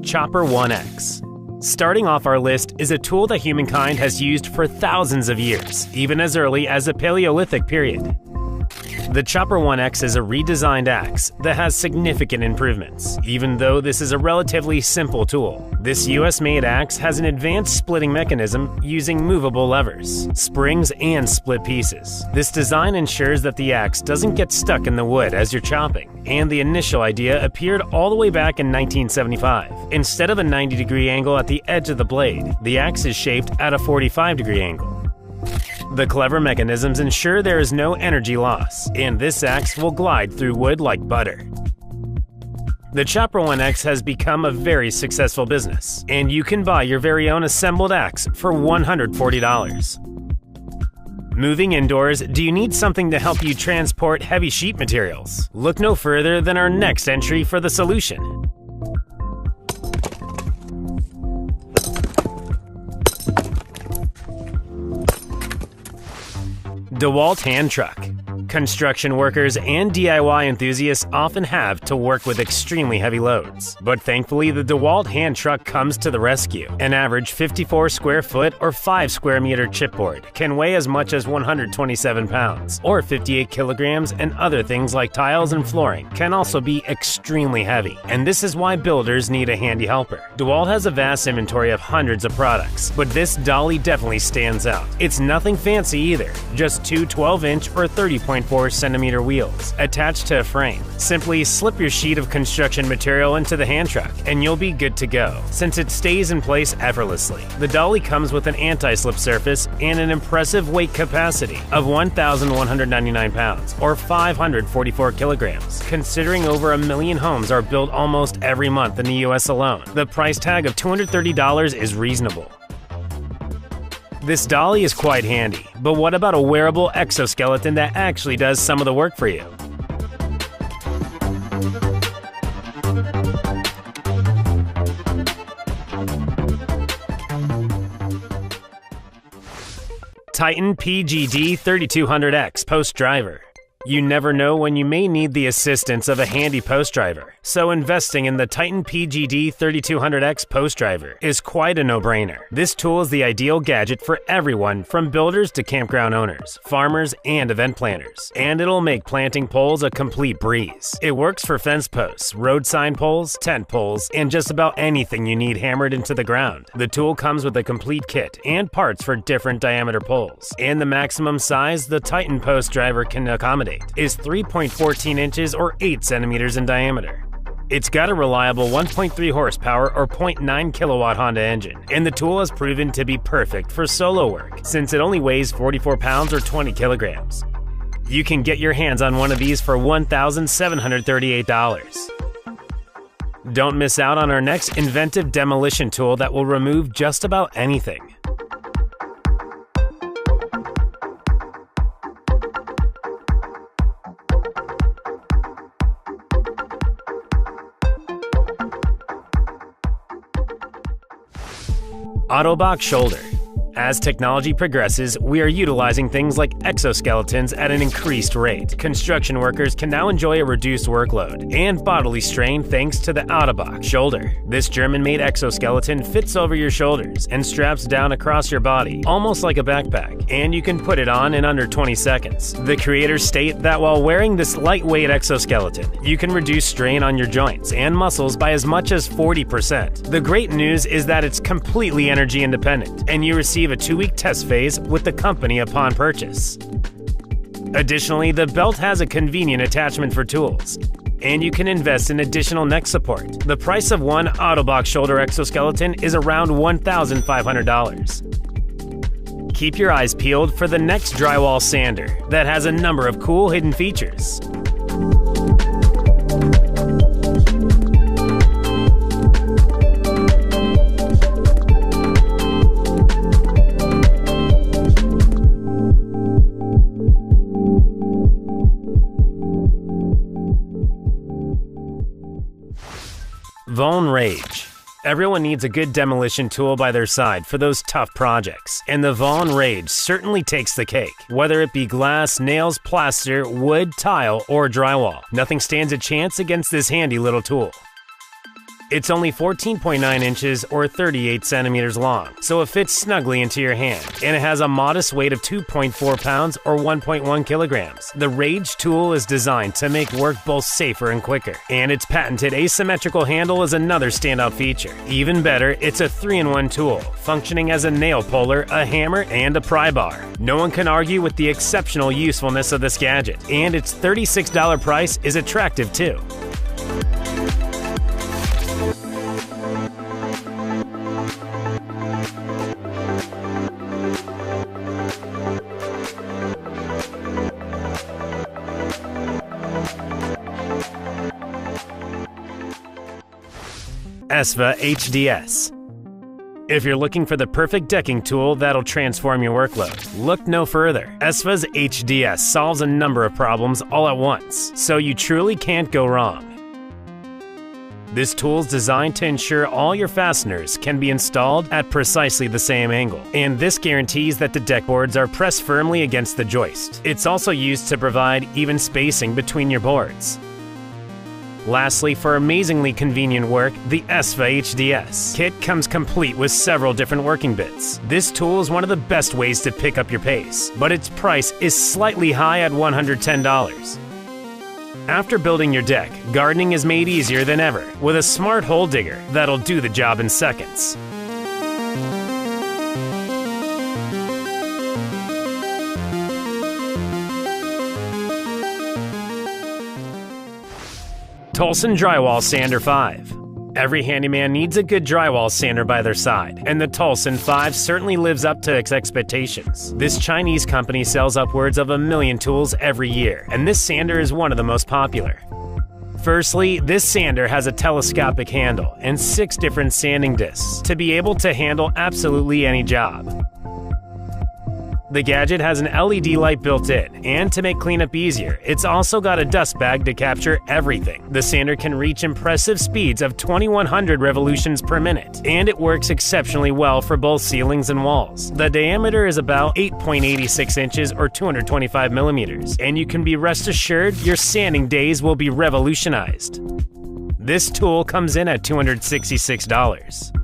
Chopper 1X. Starting off our list is a tool that humankind has used for thousands of years, even as early as the Paleolithic period. The Chopper 1X is a redesigned axe that has significant improvements, even though this is a relatively simple tool. This US-made axe has an advanced splitting mechanism using movable levers, springs, and split pieces. This design ensures that the axe doesn't get stuck in the wood as you're chopping, and the initial idea appeared all the way back in 1975. Instead of a 90-degree angle at the edge of the blade, the axe is shaped at a 45-degree angle. The clever mechanisms ensure there is no energy loss, and this axe will glide through wood like butter. The Chopper 1X has become a very successful business, and you can buy your very own assembled axe for $140. Moving indoors, do you need something to help you transport heavy sheet materials? Look no further than our next entry for the solution. DeWalt Hand Truck. Construction workers and DIY enthusiasts often have to work with extremely heavy loads. But thankfully, the DeWalt Hand Truck comes to the rescue. An average 54 square foot or 5 square meter chipboard can weigh as much as 127 pounds, or 58 kilograms, and other things like tiles and flooring can also be extremely heavy. And this is why builders need a handy helper. DeWalt has a vast inventory of hundreds of products, but this dolly definitely stands out. It's nothing fancy either, just two 12-inch or 30.4 centimeter wheels attached to a frame. Simply slip your sheet of construction material into the hand truck and you'll be good to go, since it stays in place effortlessly. The dolly comes with an anti-slip surface and an impressive weight capacity of 1,199 pounds or 544 kilograms. Considering over 1 million homes are built almost every month in the US alone, the price tag of $230 is reasonable. This dolly is quite handy, but what about a wearable exoskeleton that actually does some of the work for you? Titan PGD 3200X Post Driver. You never know when you may need the assistance of a handy post driver, so investing in the Titan PGD 3200X post driver is quite a no-brainer. This tool is the ideal gadget for everyone from builders to campground owners, farmers, and event planners, and it'll make planting poles a complete breeze. It works for fence posts, road sign poles, tent poles, and just about anything you need hammered into the ground. The tool comes with a complete kit and parts for different diameter poles, and the maximum size the Titan post driver can accommodate is 3.14 inches or 8 centimeters in diameter. It's got a reliable 1.3 horsepower or 0.9 kilowatt Honda engine, and the tool has proven to be perfect for solo work since it only weighs 44 pounds or 20 kilograms. You can get your hands on one of these for $1,738. Don't miss out on our next inventive demolition tool that will remove just about anything. Toolbox Shoulder. As technology progresses, we are utilizing things like exoskeletons at an increased rate. Construction workers can now enjoy a reduced workload and bodily strain thanks to the Toolbox Shoulder. This German-made exoskeleton fits over your shoulders and straps down across your body, almost like a backpack, and you can put it on in under 20 seconds. The creators state that while wearing this lightweight exoskeleton, you can reduce strain on your joints and muscles by as much as 40%. The great news is that it's completely energy independent, and you receive a 2-week test phase with the company upon purchase. Additionally, the belt has a convenient attachment for tools, and you can invest in additional neck support. The price of one Toolbox shoulder exoskeleton is around $1,500. Keep your eyes peeled for the next drywall sander that has a number of cool hidden features. Von Rage. Everyone needs a good demolition tool by their side for those tough projects, and the Von Rage certainly takes the cake. Whether it be glass, nails, plaster, wood, tile, or drywall, nothing stands a chance against this handy little tool. It's only 14.9 inches or 38 centimeters long, so it fits snugly into your hand, and it has a modest weight of 2.4 pounds or 1.1 kilograms. The Rage tool is designed to make work both safer and quicker, and its patented asymmetrical handle is another standout feature. Even better, it's a 3-in-1 tool, functioning as a nail puller, a hammer, and a pry bar. No one can argue with the exceptional usefulness of this gadget, and its $36 price is attractive too. ESVA HDS. If you're looking for the perfect decking tool that'll transform your workload, look no further. ESVA's HDS solves a number of problems all at once, so you truly can't go wrong. This tool is designed to ensure all your fasteners can be installed at precisely the same angle, and this guarantees that the deck boards are pressed firmly against the joist. It's also used to provide even spacing between your boards. Lastly, for amazingly convenient work, the ESVA HDS kit comes complete with several different working bits. This tool is one of the best ways to pick up your pace, but its price is slightly high at $110. After building your deck, gardening is made easier than ever with a smart hole digger that'll do the job in seconds. Tolson Drywall Sander 5. Every handyman needs a good drywall sander by their side, and the Tolson 5 certainly lives up to its expectations. This Chinese company sells upwards of 1 million tools every year, and this sander is one of the most popular. Firstly, this sander has a telescopic handle and 6 different sanding discs to be able to handle absolutely any job. The gadget has an LED light built in, and to make cleanup easier, it's also got a dust bag to capture everything. The sander can reach impressive speeds of 2100 revolutions per minute, and it works exceptionally well for both ceilings and walls. The diameter is about 8.86 inches or 225 millimeters, and you can be rest assured your sanding days will be revolutionized. This tool comes in at $266.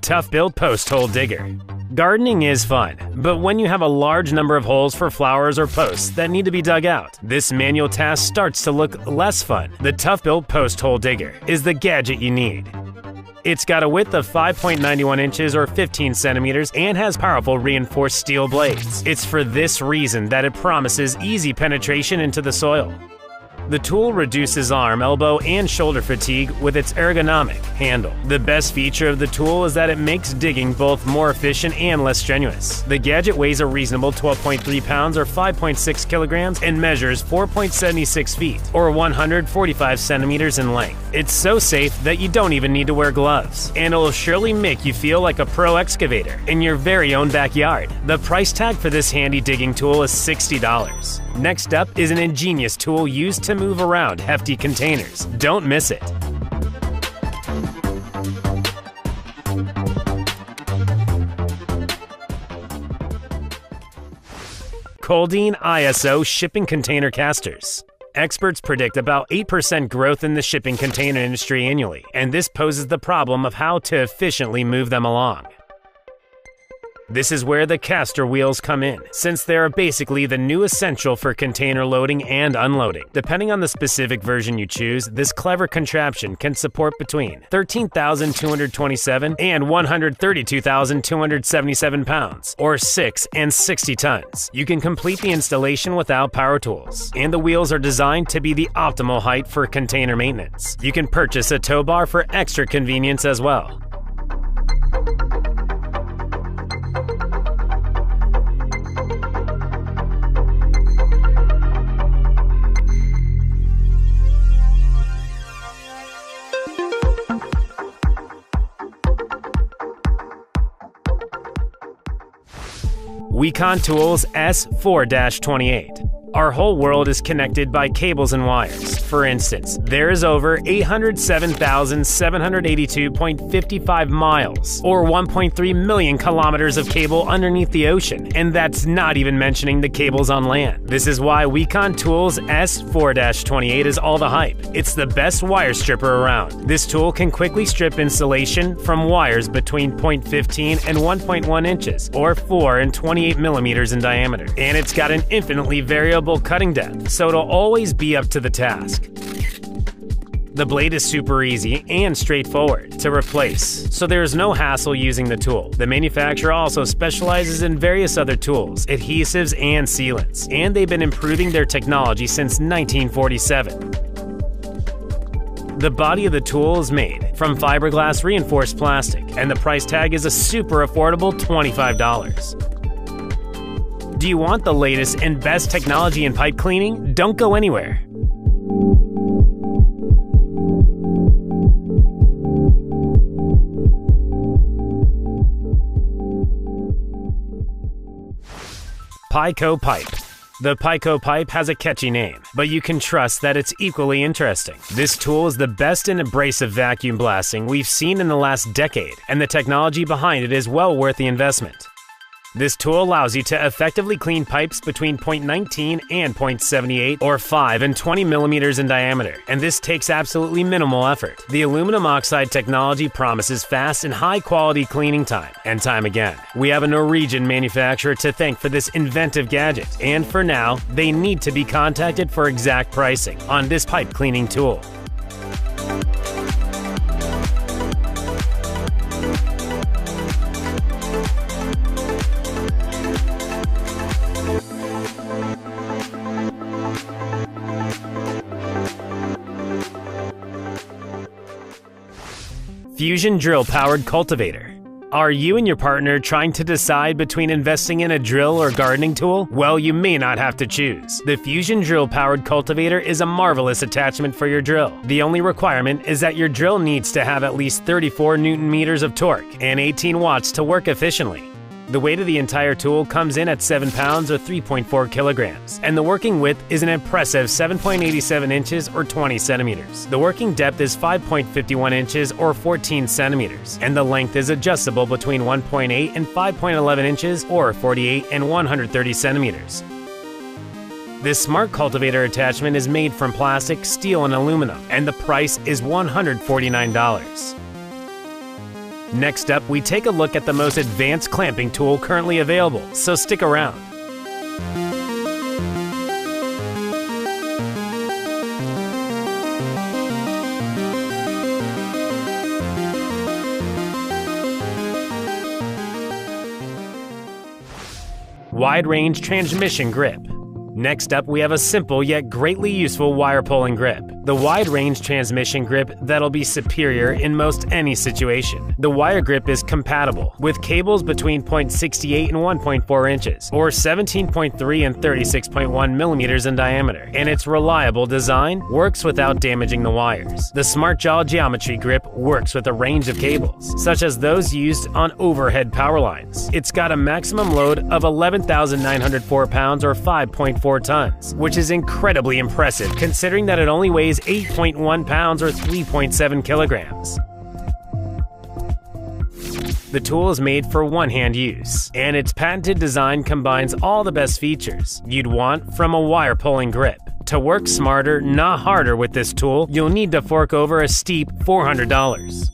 Tough Build Post Hole Digger. Gardening is fun, but when you have a large number of holes for flowers or posts that need to be dug out, this manual task starts to look less fun. The Tough Build Post Hole Digger is the gadget you need. It's got a width of 5.91 inches or 15 centimeters and has powerful reinforced steel blades. It's for this reason that it promises easy penetration into the soil. The tool reduces arm, elbow, and shoulder fatigue with its ergonomic handle. The best feature of the tool is that it makes digging both more efficient and less strenuous. The gadget weighs a reasonable 12.3 pounds or 5.6 kilograms and measures 4.76 feet or 145 centimeters in length. It's so safe that you don't even need to wear gloves, and it'll surely make you feel like a pro excavator in your very own backyard. The price tag for this handy digging tool is $60. Next up is an ingenious tool used to move around hefty containers. Don't miss it. Coldine ISO Shipping Container Casters. Experts predict about 8% growth in the shipping container industry annually, and this poses the problem of how to efficiently move them along. This is where the caster wheels come in, since they are basically the new essential for container loading and unloading. Depending on the specific version you choose, this clever contraption can support between 13,227 and 132,277 pounds, or 6 and 60 tons. You can complete the installation without power tools, and the wheels are designed to be the optimal height for container maintenance. You can purchase a tow bar for extra convenience as well. Wecon Tools S4-28. Our whole world is connected by cables and wires. For instance, there is over 807,782.55 miles, or 1.3 million kilometers of cable underneath the ocean, and that's not even mentioning the cables on land. This is why Wecon Tools S4-28 is all the hype. It's the best wire stripper around. This tool can quickly strip insulation from wires between 0.15 and 1.1 inches, or 4 and 28 millimeters in diameter. And it's got an infinitely variable cutting depth, so it'll always be up to the task. The blade is super easy and straightforward to replace, so there is no hassle using the tool. The manufacturer also specializes in various other tools, adhesives, and sealants, and they've been improving their technology since 1947. The body of the tool is made from fiberglass reinforced plastic, and the price tag is a super affordable $25. Do you want the latest and best technology in pipe cleaning? Don't go anywhere. Pico Pipe. The Pico Pipe has a catchy name, but you can trust that it's equally interesting. This tool is the best in abrasive vacuum blasting we've seen in the last decade, and the technology behind it is well worth the investment. This tool allows you to effectively clean pipes between 0.19 and 0.78 or 5 and 20 millimeters in diameter, and this takes absolutely minimal effort. The aluminum oxide technology promises fast and high-quality cleaning time, and time again. We have a Norwegian manufacturer to thank for this inventive gadget, and for now, they need to be contacted for exact pricing on this pipe cleaning tool. Fusion drill-powered cultivator. Are you and your partner trying to decide between investing in a drill or gardening tool? Well, you may not have to choose. The Fusion drill-powered cultivator is a marvelous attachment for your drill. The only requirement is that your drill needs to have at least 34 Newton meters of torque and 18 watts to work efficiently. The weight of the entire tool comes in at 7 pounds or 3.4 kilograms, and the working width is an impressive 7.87 inches or 20 centimeters. The working depth is 5.51 inches or 14 centimeters, and the length is adjustable between 1.8 and 5.11 inches or 48 and 130 centimeters. This smart cultivator attachment is made from plastic, steel, and aluminum, and the price is $149. Next up, we take a look at the most advanced clamping tool currently available, so stick around. Wide range transmission grip. Next up, we have a simple yet greatly useful wire pulling grip. The wide range transmission grip that'll be superior in most any situation. The wire grip is compatible with cables between 0.68 and 1.4 inches, or 17.3 and 36.1 millimeters in diameter, and its reliable design works without damaging the wires. The Smart Jaw geometry grip works with a range of cables, such as those used on overhead power lines. It's got a maximum load of 11,904 pounds or 5.4 tons, which is incredibly impressive considering that it only weighs 8.1 pounds or 3.7 kilograms. The tool is made for one-hand use, and its patented design combines all the best features you'd want from a wire-pulling grip. To work smarter, not harder with this tool, you'll need to fork over a steep $400.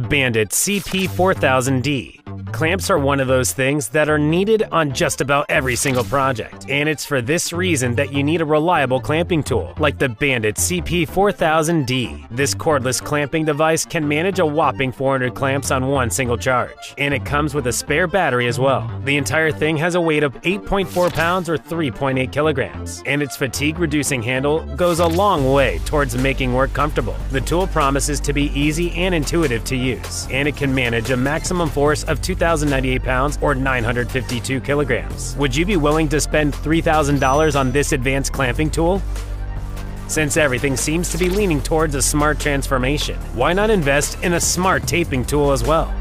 Bandit CP4000D. Clamps are one of those things that are needed on just about every single project, and it's for this reason that you need a reliable clamping tool like the Bandit CP4000D. This cordless clamping device can manage a whopping 400 clamps on one single charge, and it comes with a spare battery as well. The entire thing has a weight of 8.4 pounds or 3.8 kilograms, and its fatigue-reducing handle goes a long way towards making work comfortable. The tool promises to be easy and intuitive to use, and it can manage a maximum force of 2,098 pounds or 952 kilograms. Would you be willing to spend $3,000 on this advanced clamping tool? Since everything seems to be leaning towards a smart transformation, why not invest in a smart taping tool as well?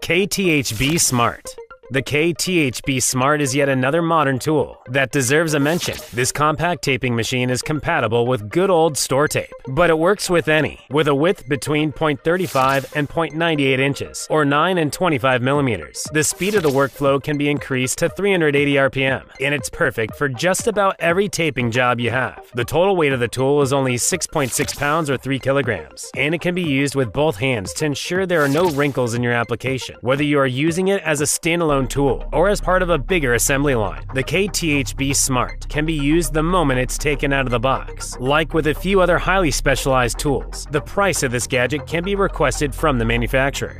KTHB Smart. The KTHB Smart is yet another modern tool that deserves a mention. This compact taping machine is compatible with good old store tape, but it works with any, with a width between 0.35 and 0.98 inches, or 9 and 25 millimeters. The speed of the workflow can be increased to 380 RPM, and it's perfect for just about every taping job you have. The total weight of the tool is only 6.6 pounds or 3 kilograms, and it can be used with both hands to ensure there are no wrinkles in your application. Whether you are using it as a standalone tool or as part of a bigger assembly line, the KTHB Smart can be used the moment it's taken out of the box. Like with a few other highly specialized tools, the price of this gadget can be requested from the manufacturer.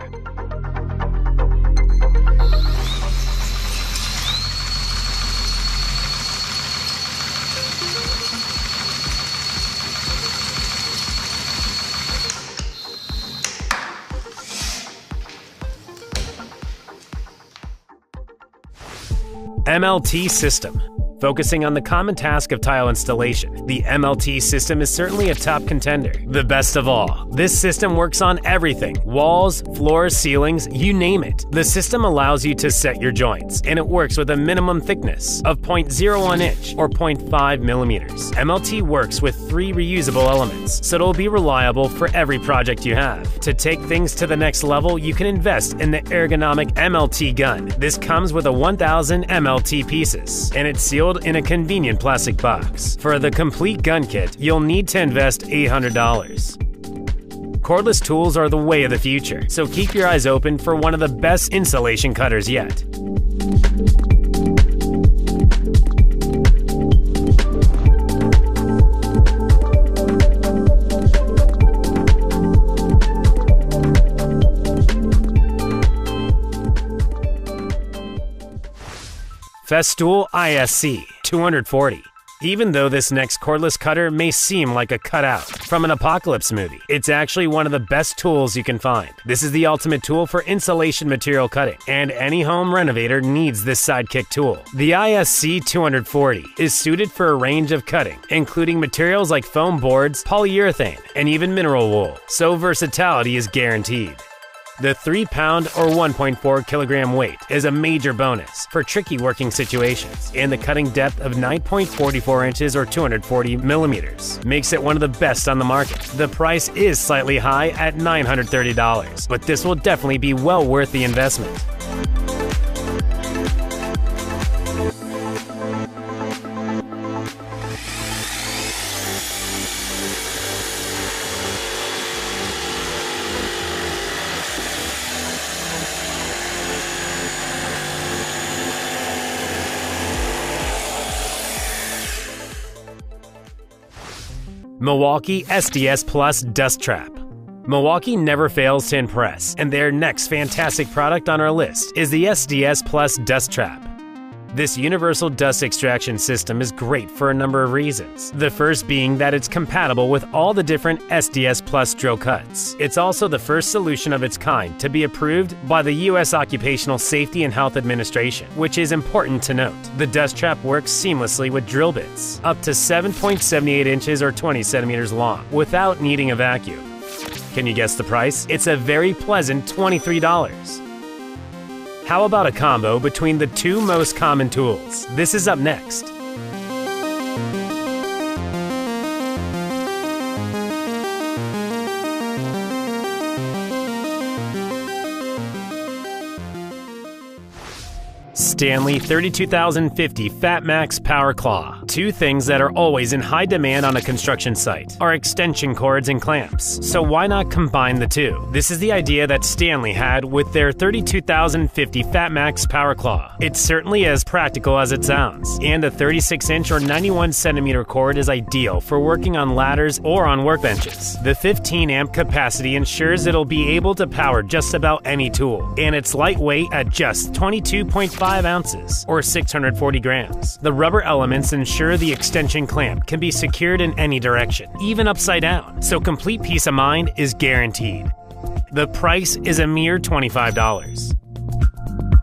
MLT System. Focusing on the common task of tile installation, the MLT system is certainly a top contender. The best of all, this system works on everything: walls, floors, ceilings, you name it. The system allows you to set your joints, and it works with a minimum thickness of 0.01 inch or 0.5 millimeters. MLT works with 3 reusable elements, so it'll be reliable for every project you have. To take things to the next level, you can invest in the ergonomic MLT gun. This comes with a 1,000 MLT pieces, and it's sealed in a convenient plastic box. For the complete gun kit, you'll need to invest $800. Cordless tools are the way of the future, so keep your eyes open for one of the best insulation cutters yet. Festool ISC 240. Even though this next cordless cutter may seem like a cutout from an apocalypse movie, it's actually one of the best tools you can find. This is the ultimate tool for insulation material cutting, and any home renovator needs this sidekick tool. The ISC 240 is suited for a range of cutting, including materials like foam boards, polyurethane, and even mineral wool, so versatility is guaranteed. The 3-pound or 1.4 kilogram weight is a major bonus for tricky working situations, and the cutting depth of 9.44 inches or 240 millimeters makes it one of the best on the market. The price is slightly high at $930, but this will definitely be well worth the investment. Milwaukee SDS Plus Dust Trap. Milwaukee never fails to impress, and their next fantastic product on our list is the SDS Plus Dust Trap. This universal dust extraction system is great for a number of reasons. The first being that it's compatible with all the different SDS Plus drill cuts. It's also the first solution of its kind to be approved by the U.S. Occupational Safety and Health Administration, which is important to note. The dust trap works seamlessly with drill bits, up to 7.78 inches or 20 centimeters long, without needing a vacuum. Can you guess the price? It's a very pleasant $23. How about a combo between the 2 most common tools? This is up next. Stanley 32050 Fat Max Power Claw. 2 things that are always in high demand on a construction site are extension cords and clamps, so why not combine the 2? This is the idea that Stanley had with their 32050 Fat Max Power Claw. It's certainly as practical as it sounds, and a 36-inch or 91-centimeter cord is ideal for working on ladders or on workbenches. The 15-amp capacity ensures it'll be able to power just about any tool, and it's lightweight at just 22.5 ounces or 640 grams. The rubber elements ensure the extension clamp can be secured in any direction, even upside down, so complete peace of mind is guaranteed. The price is a mere $25.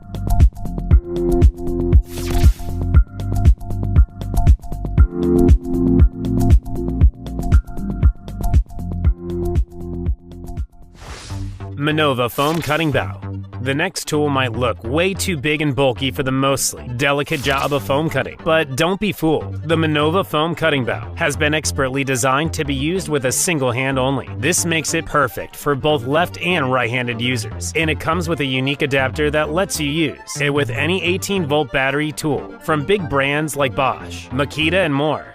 Manova Foam Cutting Bow. The next tool might look way too big and bulky for the mostly delicate job of foam cutting, but don't be fooled. The Manova Foam Cutting Bow has been expertly designed to be used with a single hand only. This makes it perfect for both left and right-handed users, and it comes with a unique adapter that lets you use it with any 18-volt battery tool from big brands like Bosch, Makita, and more.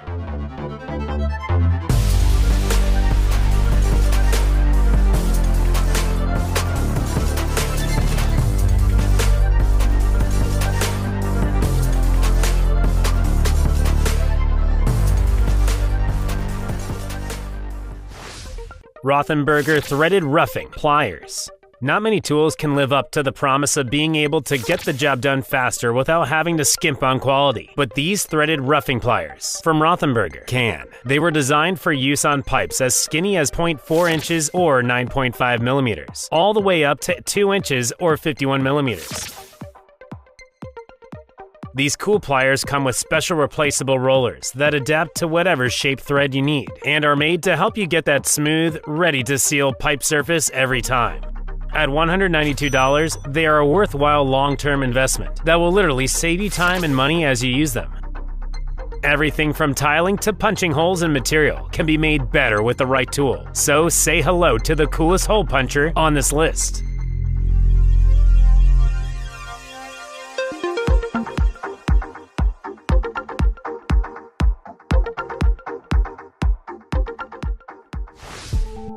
Rothenberger Threaded Roughing Pliers. Not many tools can live up to the promise of being able to get the job done faster without having to skimp on quality, but these threaded roughing pliers from Rothenberger can. They were designed for use on pipes as skinny as 0.4 inches or 9.5 millimeters, all the way up to 2 inches or 51 millimeters. These cool pliers come with special replaceable rollers that adapt to whatever shape thread you need and are made to help you get that smooth, ready-to-seal pipe surface every time. At $192, they are a worthwhile long-term investment that will literally save you time and money as you use them. Everything from tiling to punching holes in material can be made better with the right tool, so say hello to the coolest hole puncher on this list.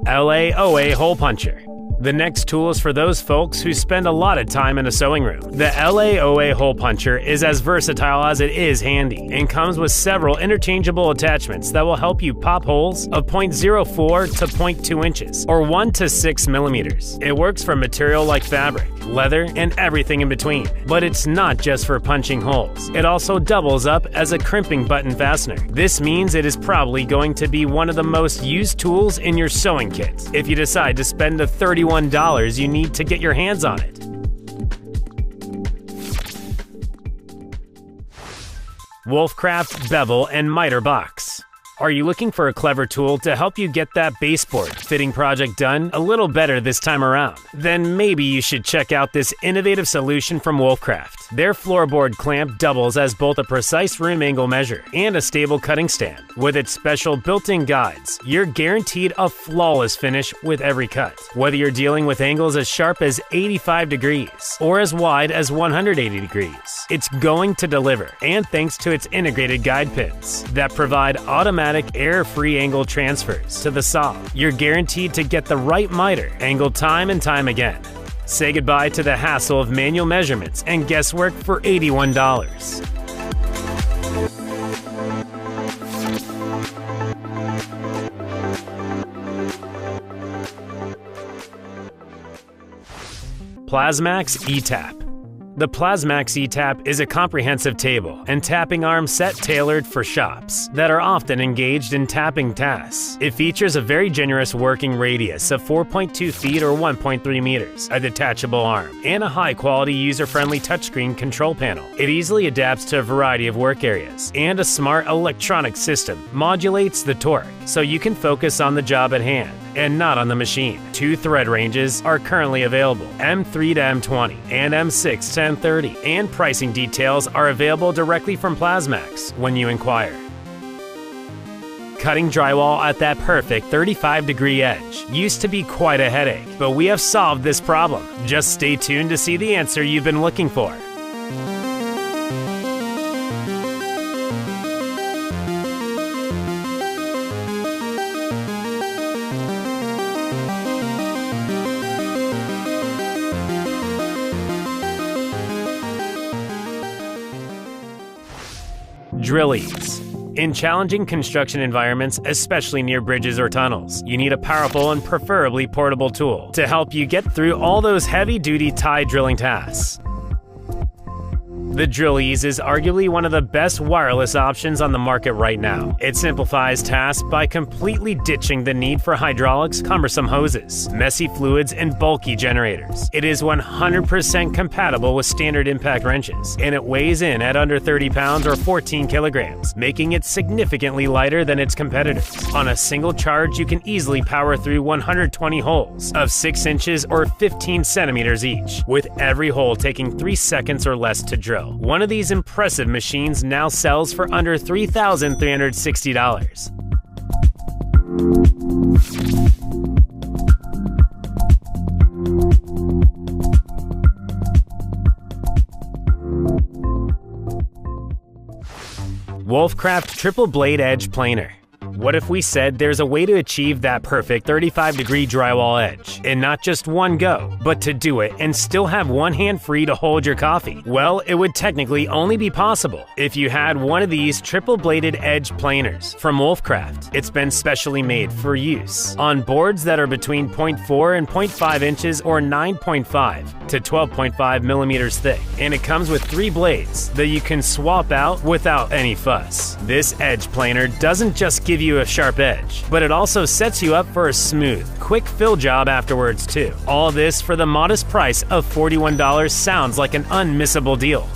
LAOA Hole Puncher. The next tool is for those folks who spend a lot of time in a sewing room. The LAOA Hole Puncher is as versatile as it is handy and comes with several interchangeable attachments that will help you pop holes of 0.04 to 0.2 inches or 1 to 6 millimeters. It works for material like fabric, leather, and everything in between. But it's not just for punching holes. It also doubles up as a crimping button fastener. This means it is probably going to be one of the most used tools in your sewing kit if you decide to spend the $31 you need to get your hands on it. Wolfcraft Bevel and Miter Box. Are you looking for a clever tool to help you get that baseboard fitting project done a little better this time around? Then maybe you should check out this innovative solution from Wolfcraft. Their floorboard clamp doubles as both a precise room angle measure and a stable cutting stand. With its special built-in guides, you're guaranteed a flawless finish with every cut. Whether you're dealing with angles as sharp as 85 degrees or as wide as 180 degrees, it's going to deliver, and thanks to its integrated guide pins that provide automatic air-free angle transfers to the saw, you're guaranteed to get the right miter angle time and time again. Say goodbye to the hassle of manual measurements and guesswork for $81. Plasmax E-Tap. The Plasmax E-Tap is a comprehensive table and tapping arm set tailored for shops that are often engaged in tapping tasks. It features a very generous working radius of 4.2 feet or 1.3 meters, a detachable arm, and a high-quality user-friendly touchscreen control panel. It easily adapts to a variety of work areas, and a smart electronic system modulates the torque so you can focus on the job at hand and not on the machine. 2 thread ranges are currently available, M3 to M20 and M6 to M30, and pricing details are available directly from Plasmax when you inquire. Cutting drywall at that perfect 35-degree edge used to be quite a headache, but we have solved this problem. Just stay tuned to see the answer you've been looking for. Drillies. In challenging construction environments, especially near bridges or tunnels, you need a powerful and preferably portable tool to help you get through all those heavy-duty tie drilling tasks. The Drill Ease is arguably one of the best wireless options on the market right now. It simplifies tasks by completely ditching the need for hydraulics, cumbersome hoses, messy fluids, and bulky generators. It is 100% compatible with standard impact wrenches, and it weighs in at under 30 pounds or 14 kilograms, making it significantly lighter than its competitors. On a single charge, you can easily power through 120 holes of 6 inches or 15 centimeters each, with every hole taking 3 seconds or less to drill. One of these impressive machines now sells for under $3,360. Wolfcraft Triple Blade Edge Planer. What if we said there's a way to achieve that perfect 35-degree drywall edge, and not just one go, but to do it and still have one hand free to hold your coffee? Well, it would technically only be possible if you had one of these triple-bladed edge planers from Wolfcraft. It's been specially made for use on boards that are between 0.4 and 0.5 inches or 9.5 to 12.5 millimeters thick, and it comes with 3 blades that you can swap out without any fuss. This edge planer doesn't just give you a sharp edge, but it also sets you up for a smooth, quick fill job afterwards too. All this for the modest price of $41 sounds like an unmissable deal.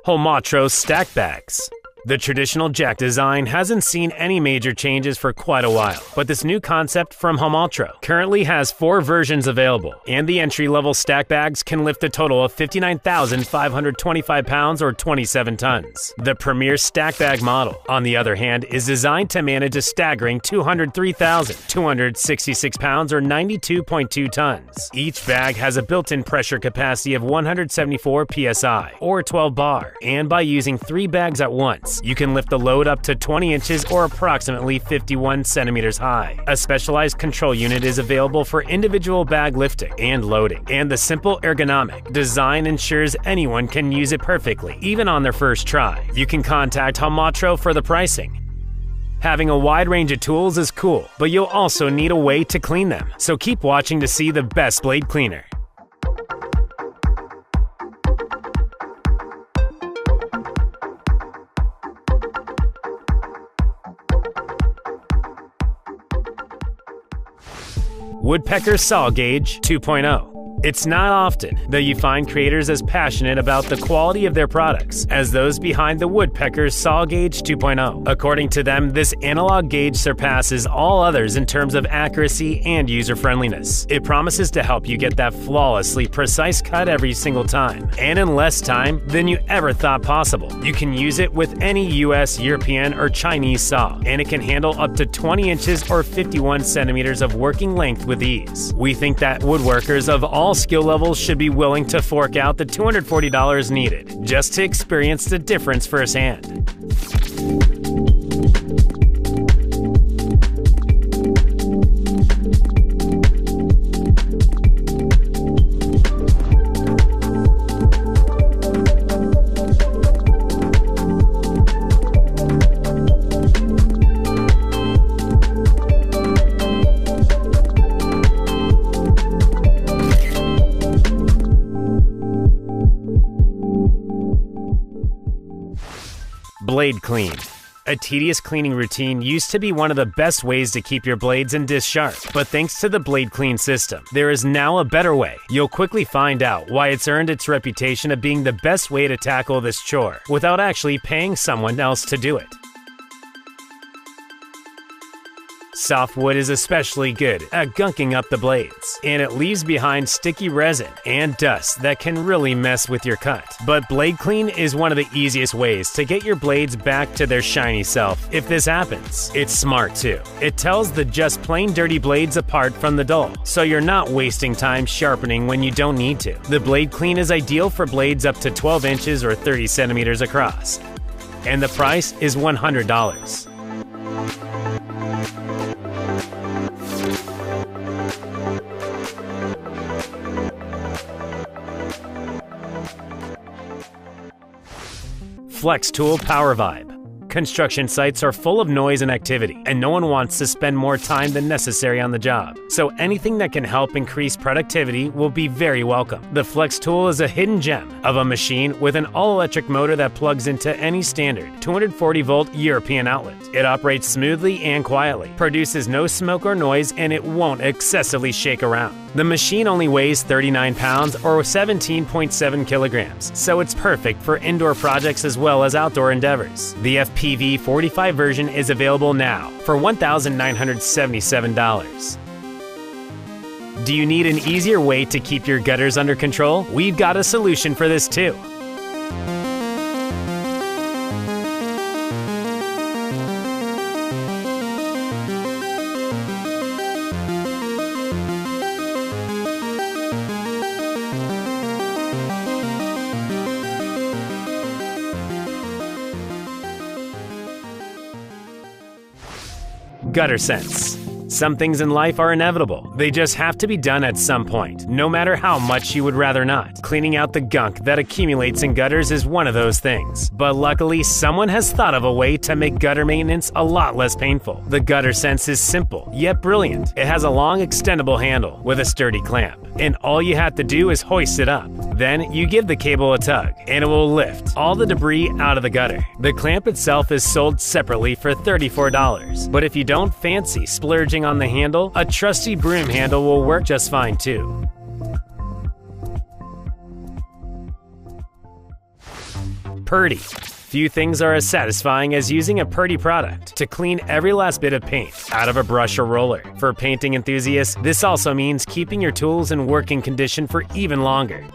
Homatro Stack Bags. The traditional jack design hasn't seen any major changes for quite a while, but this new concept from Homatro currently has 4 versions available, and the entry-level stack bags can lift a total of 59,525 pounds or 27 tons. The premier stack bag model, on the other hand, is designed to manage a staggering 203,266 pounds or 92.2 tons. Each bag has a built-in pressure capacity of 174 psi or 12 bar, and by using 3 bags at once, you can lift the load up to 20 inches or approximately 51 centimeters high. A specialized control unit is available for individual bag lifting and loading, and the simple ergonomic design ensures anyone can use it perfectly, even on their first try. You can contact Homatro for the pricing. Having a wide range of tools is cool, but you'll also need a way to clean them, so keep watching to see the best blade cleaner. Woodpecker Saw Gauge 2.0. It's not often that you find creators as passionate about the quality of their products as those behind the Woodpecker Saw Gauge 2.0. According to them, this analog gauge surpasses all others in terms of accuracy and user-friendliness. It promises to help you get that flawlessly precise cut every single time, and in less time than you ever thought possible. You can use it with any US, European, or Chinese saw, and it can handle up to 20 inches or 51 centimeters of working length with ease. We think that woodworkers of all skill levels should be willing to fork out the $240 needed just to experience the difference firsthand. Blade Clean. A tedious cleaning routine used to be one of the best ways to keep your blades and discs sharp, but thanks to the Blade Clean system, there is now a better way. You'll quickly find out why it's earned its reputation of being the best way to tackle this chore without actually paying someone else to do it. Softwood is especially good at gunking up the blades, and it leaves behind sticky resin and dust that can really mess with your cut. But Blade Clean is one of the easiest ways to get your blades back to their shiny self if this happens. It's smart too. It tells the just plain dirty blades apart from the dull, so you're not wasting time sharpening when you don't need to. The Blade Clean is ideal for blades up to 12 inches or 30 centimeters across, and the price is $100. Flex Tool Power Vibe. Construction sites are full of noise and activity, and no one wants to spend more time than necessary on the job. So anything that can help increase productivity will be very welcome. The Flex tool is a hidden gem of a machine with an all-electric motor that plugs into any standard 240-volt European outlet. It operates smoothly and quietly, produces no smoke or noise, and it won't excessively shake around. The machine only weighs 39 pounds or 17.7 kilograms, so it's perfect for indoor projects as well as outdoor endeavors. The FPV 45 version is available now for $1,977. Do you need an easier way to keep your gutters under control? We've got a solution for this too. Gutter sense. Some things in life are inevitable. They just have to be done at some point, no matter how much you would rather not. Cleaning out the gunk that accumulates in gutters is one of those things. But luckily, someone has thought of a way to make gutter maintenance a lot less painful. The Gutter Sense is simple, yet brilliant. It has a long extendable handle with a sturdy clamp, and all you have to do is hoist it up. Then you give the cable a tug, and it will lift all the debris out of the gutter. The clamp itself is sold separately for $34, but if you don't fancy splurging on the handle, a trusty broom handle will work just fine too. Purdy. Few things are as satisfying as using a Purdy product to clean every last bit of paint out of a brush or roller. For painting enthusiasts, this also means keeping your tools in working condition for even longer.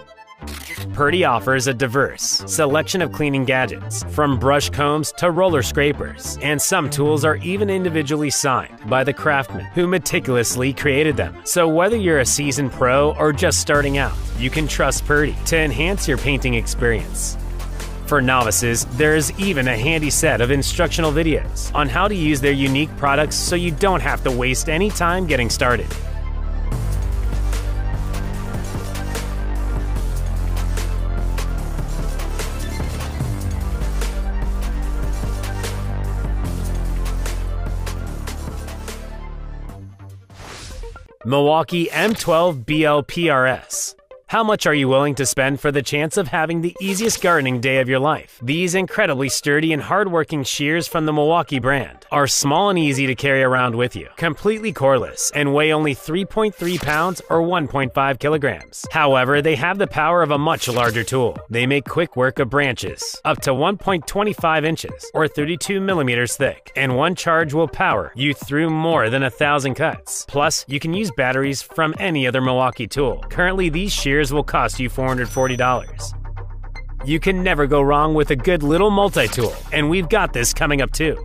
Purdy offers a diverse selection of cleaning gadgets, from brush combs to roller scrapers, and some tools are even individually signed by the craftsmen who meticulously created them. So whether you're a seasoned pro or just starting out, you can trust Purdy to enhance your painting experience. For novices, there is even a handy set of instructional videos on how to use their unique products so you don't have to waste any time getting started. Milwaukee M12 BL-PRS. How much are you willing to spend for the chance of having the easiest gardening day of your life? These incredibly sturdy and hard-working shears from the Milwaukee brand are small and easy to carry around with you, completely cordless, and weigh only 3.3 pounds or 1.5 kilograms. However, they have the power of a much larger tool. They make quick work of branches up to 1.25 inches or 32 millimeters thick, and one charge will power you through more than 1,000 cuts. Plus, you can use batteries from any other Milwaukee tool. Currently, these shears will cost you $440. You can never go wrong with a good little multi-tool, and we've got this coming up too.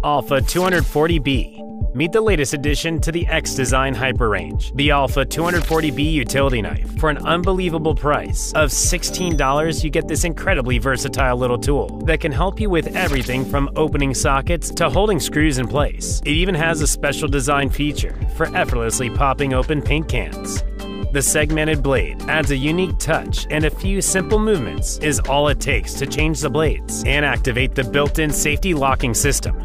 Alpha 240B. Meet the latest addition to the X-Design Hyper Range, the Alpha 240B utility knife. For an unbelievable price of $16, you get this incredibly versatile little tool that can help you with everything from opening sockets to holding screws in place. It even has a special design feature for effortlessly popping open paint cans. The segmented blade adds a unique touch, and a few simple movements is all it takes to change the blades and activate the built-in safety locking system.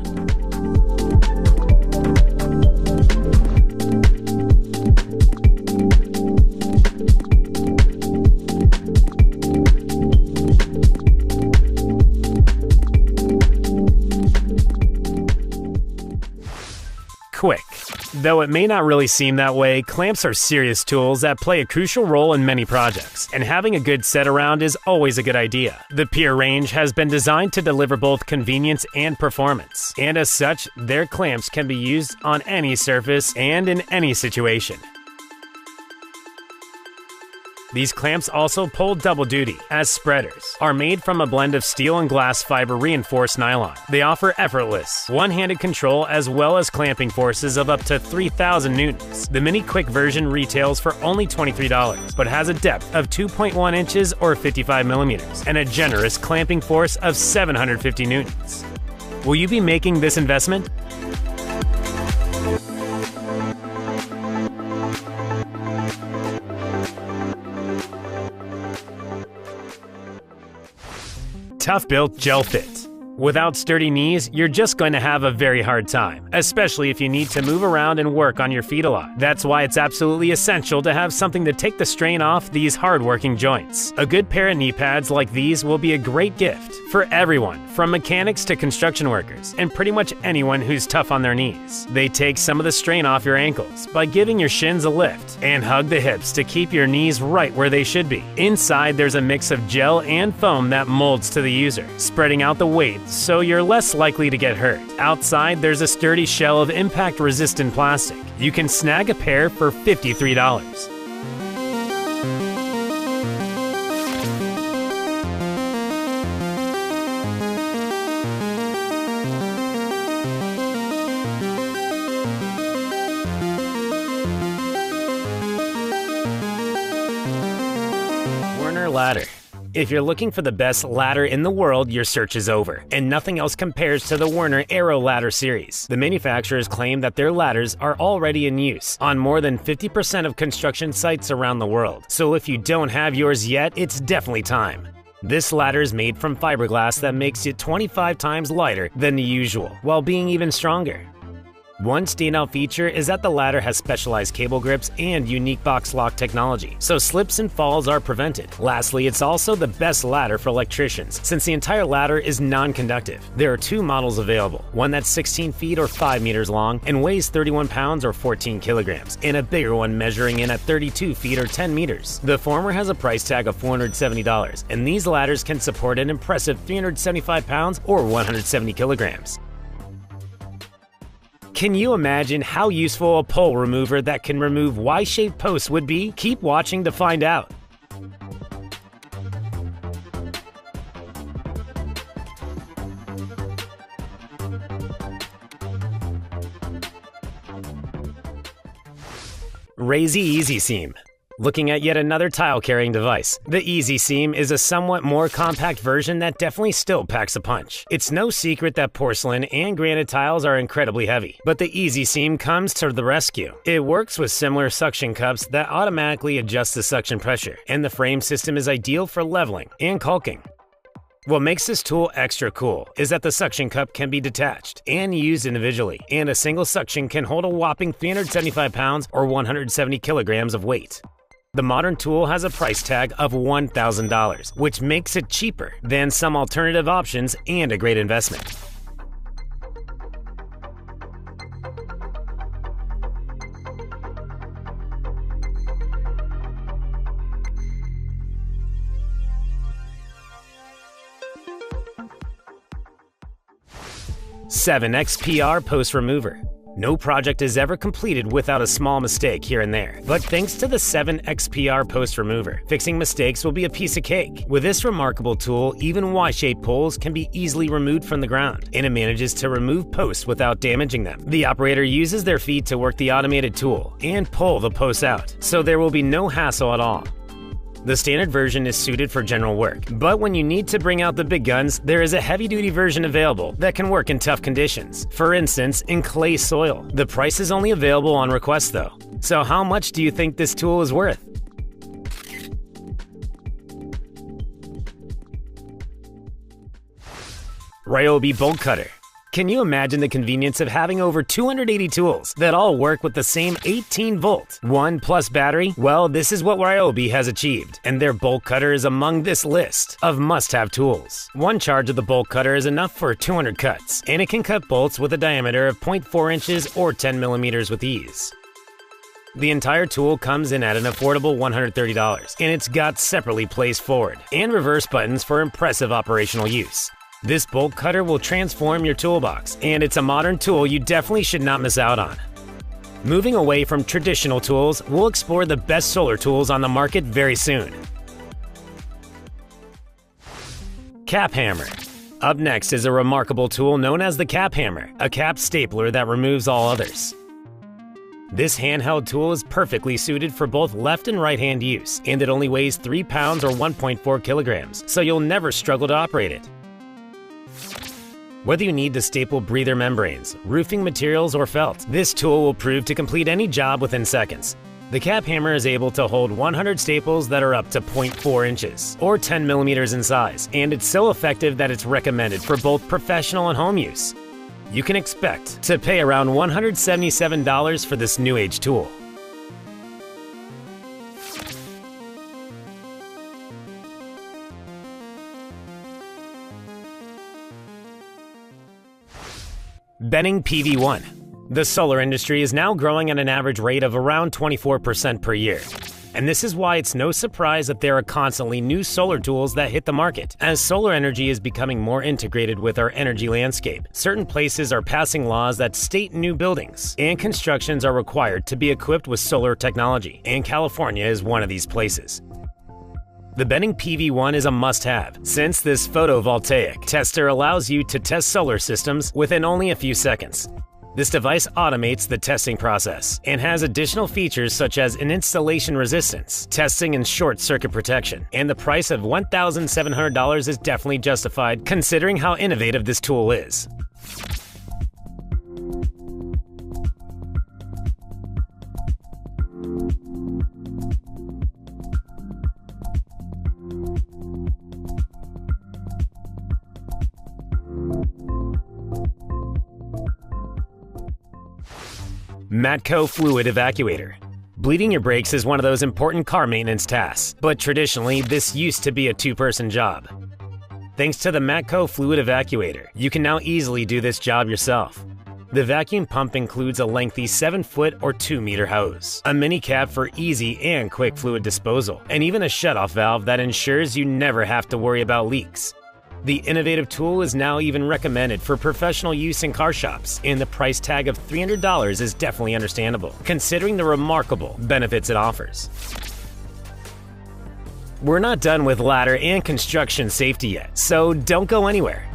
Quick. Though it may not really seem that way, clamps are serious tools that play a crucial role in many projects, and having a good set around is always a good idea. The Pure range has been designed to deliver both convenience and performance, and as such, their clamps can be used on any surface and in any situation. These clamps also pull double duty, as spreaders are made from a blend of steel and glass fiber reinforced nylon. They offer effortless, one-handed control as well as clamping forces of up to 3,000 newtons. The Mini Quick version retails for only $23, but has a depth of 2.1 inches or 55 millimeters and a generous clamping force of 750 newtons. Will you be making this investment? Tough-built gel fit. Without sturdy knees, you're just going to have a very hard time, especially if you need to move around and work on your feet a lot. That's why it's absolutely essential to have something to take the strain off these hard-working joints. A good pair of knee pads like these will be a great gift for everyone, from mechanics to construction workers, and pretty much anyone who's tough on their knees. They take some of the strain off your ankles by giving your shins a lift and hug the hips to keep your knees right where they should be. Inside, there's a mix of gel and foam that molds to the user, spreading out the weight so you're less likely to get hurt. Outside, there's a sturdy shell of impact-resistant plastic. You can snag a pair for $53. Ladder. If you're looking for the best ladder in the world, your search is over, and nothing else compares to the Werner Aero Ladder series. The manufacturers claim that their ladders are already in use on more than 50% of construction sites around the world. So if you don't have yours yet, it's definitely time. This ladder is made from fiberglass that makes it 25 times lighter than the usual, while being even stronger. One standout feature is that the ladder has specialized cable grips and unique box lock technology, so slips and falls are prevented. Lastly, it's also the best ladder for electricians, since the entire ladder is non-conductive. There are two models available, one that's 16 feet or 5 meters long and weighs 31 pounds or 14 kilograms, and a bigger one measuring in at 32 feet or 10 meters. The former has a price tag of $470, and these ladders can support an impressive 375 pounds or 170 kilograms. Can you imagine how useful a pole remover that can remove Y-shaped posts would be? Keep watching to find out. Razy Easy Seam. Looking at yet another tile-carrying device. The Easy Seam is a somewhat more compact version that definitely still packs a punch. It's no secret that porcelain and granite tiles are incredibly heavy, but the Easy Seam comes to the rescue. It works with similar suction cups that automatically adjust the suction pressure, and the frame system is ideal for leveling and caulking. What makes this tool extra cool is that the suction cup can be detached and used individually, and a single suction can hold a whopping 375 pounds or 170 kilograms of weight. The modern tool has a price tag of $1,000, which makes it cheaper than some alternative options and a great investment. Seven XPR Post Remover. No project is ever completed without a small mistake here and there, but thanks to the 7XPR Post Remover, fixing mistakes will be a piece of cake. With this remarkable tool, even Y-shaped poles can be easily removed from the ground, and it manages to remove posts without damaging them. The operator uses their feet to work the automated tool and pull the posts out, so there will be no hassle at all. The standard version is suited for general work, but when you need to bring out the big guns, there is a heavy-duty version available that can work in tough conditions. For instance, in clay soil. The price is only available on request though. So how much do you think this tool is worth? Ryobi Bolt Cutter. Can you imagine the convenience of having over 280 tools that all work with the same 18-volt, 1+ battery? Well, this is what Ryobi has achieved, and their bolt cutter is among this list of must-have tools. One charge of the bolt cutter is enough for 200 cuts, and it can cut bolts with a diameter of 0.4 inches or 10 millimeters with ease. The entire tool comes in at an affordable $130, and it's got separately placed forward and reverse buttons for impressive operational use. This bolt cutter will transform your toolbox, and it's a modern tool you definitely should not miss out on. Moving away from traditional tools, we'll explore the best solar tools on the market very soon. Cap hammer. Up next is a remarkable tool known as the cap hammer, a cap stapler that removes all others. This handheld tool is perfectly suited for both left and right hand use, and it only weighs 3 pounds or 1.4 kilograms, so you'll never struggle to operate it. Whether you need to staple breather membranes, roofing materials, or felt, this tool will prove to complete any job within seconds. The cap hammer is able to hold 100 staples that are up to 0.4 inches, or 10 millimeters in size, and it's so effective that it's recommended for both professional and home use. You can expect to pay around $177 for this new age tool. Benning PV1. The solar industry is now growing at an average rate of around 24% per year. And this is why it's no surprise that there are constantly new solar tools that hit the market. As solar energy is becoming more integrated with our energy landscape, certain places are passing laws that state new buildings and constructions are required to be equipped with solar technology, and California is one of these places. The Benning PV1 is a must-have, since this photovoltaic tester allows you to test solar systems within only a few seconds. This device automates the testing process and has additional features such as an installation resistance, testing and short circuit protection, and the price of $1,700 is definitely justified considering how innovative this tool is. Matco Fluid Evacuator. Bleeding your brakes is one of those important car maintenance tasks, but traditionally this used to be a two-person job. Thanks to the Matco Fluid Evacuator, you can now easily do this job yourself. The vacuum pump includes a lengthy 7-foot or 2-meter hose, a mini cap for easy and quick fluid disposal, and even a shutoff valve that ensures you never have to worry about leaks. The innovative tool is now even recommended for professional use in car shops, and the price tag of $300 is definitely understandable, considering the remarkable benefits it offers. We're not done with ladder and construction safety yet, so don't go anywhere.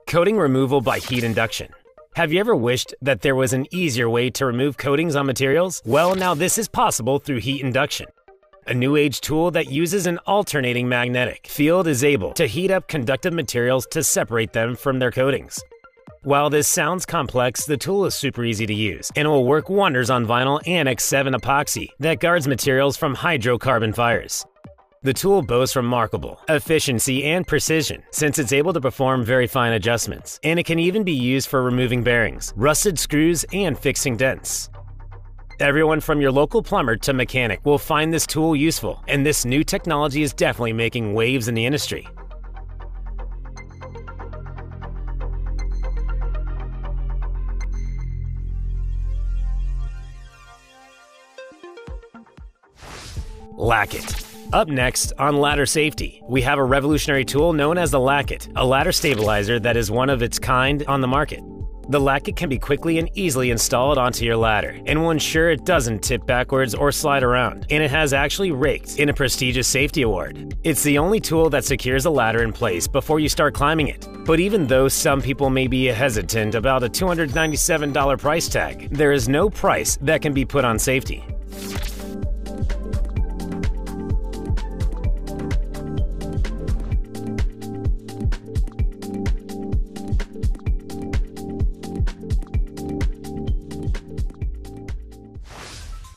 Coating removal by heat induction. Have you ever wished that there was an easier way to remove coatings on materials? Well, now this is possible through heat induction. A new age tool that uses an alternating magnetic field is able to heat up conductive materials to separate them from their coatings. While this sounds complex, the tool is super easy to use and will work wonders on vinyl and X7 epoxy that guards materials from hydrocarbon fires. The tool boasts remarkable efficiency and precision since it's able to perform very fine adjustments, and it can even be used for removing bearings, rusted screws, and fixing dents. Everyone from your local plumber to mechanic will find this tool useful, and this new technology is definitely making waves in the industry. Lacket. Up next, on ladder safety, we have a revolutionary tool known as the Lacket, a ladder stabilizer that is one of its kind on the market. The Lacket can be quickly and easily installed onto your ladder and will ensure it doesn't tip backwards or slide around, and it has actually raked in a prestigious safety award. It's the only tool that secures a ladder in place before you start climbing it. But even though some people may be hesitant about a $297 price tag, there is no price that can be put on safety.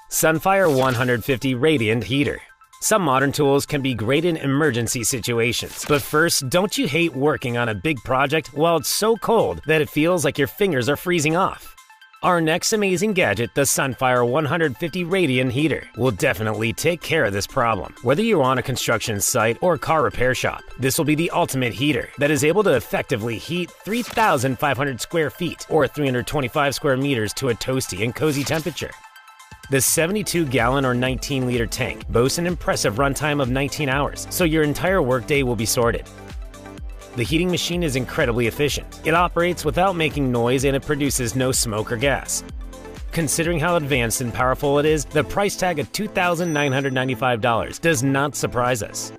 Sunfire 150 Radiant Heater. Some modern tools can be great in emergency situations, but first, don't you hate working on a big project while it's so cold that it feels like your fingers are freezing off? Our next amazing gadget, the Sunfire 150 Radiant Heater, will definitely take care of this problem. Whether you're on a construction site or car repair shop, this will be the ultimate heater that is able to effectively heat 3,500 square feet or 325 square meters to a toasty and cozy temperature. The 72-gallon or 19-liter tank boasts an impressive runtime of 19 hours, so your entire workday will be sorted. The heating machine is incredibly efficient. It operates without making noise and it produces no smoke or gas. Considering how advanced and powerful it is, the price tag of $2,995 does not surprise us.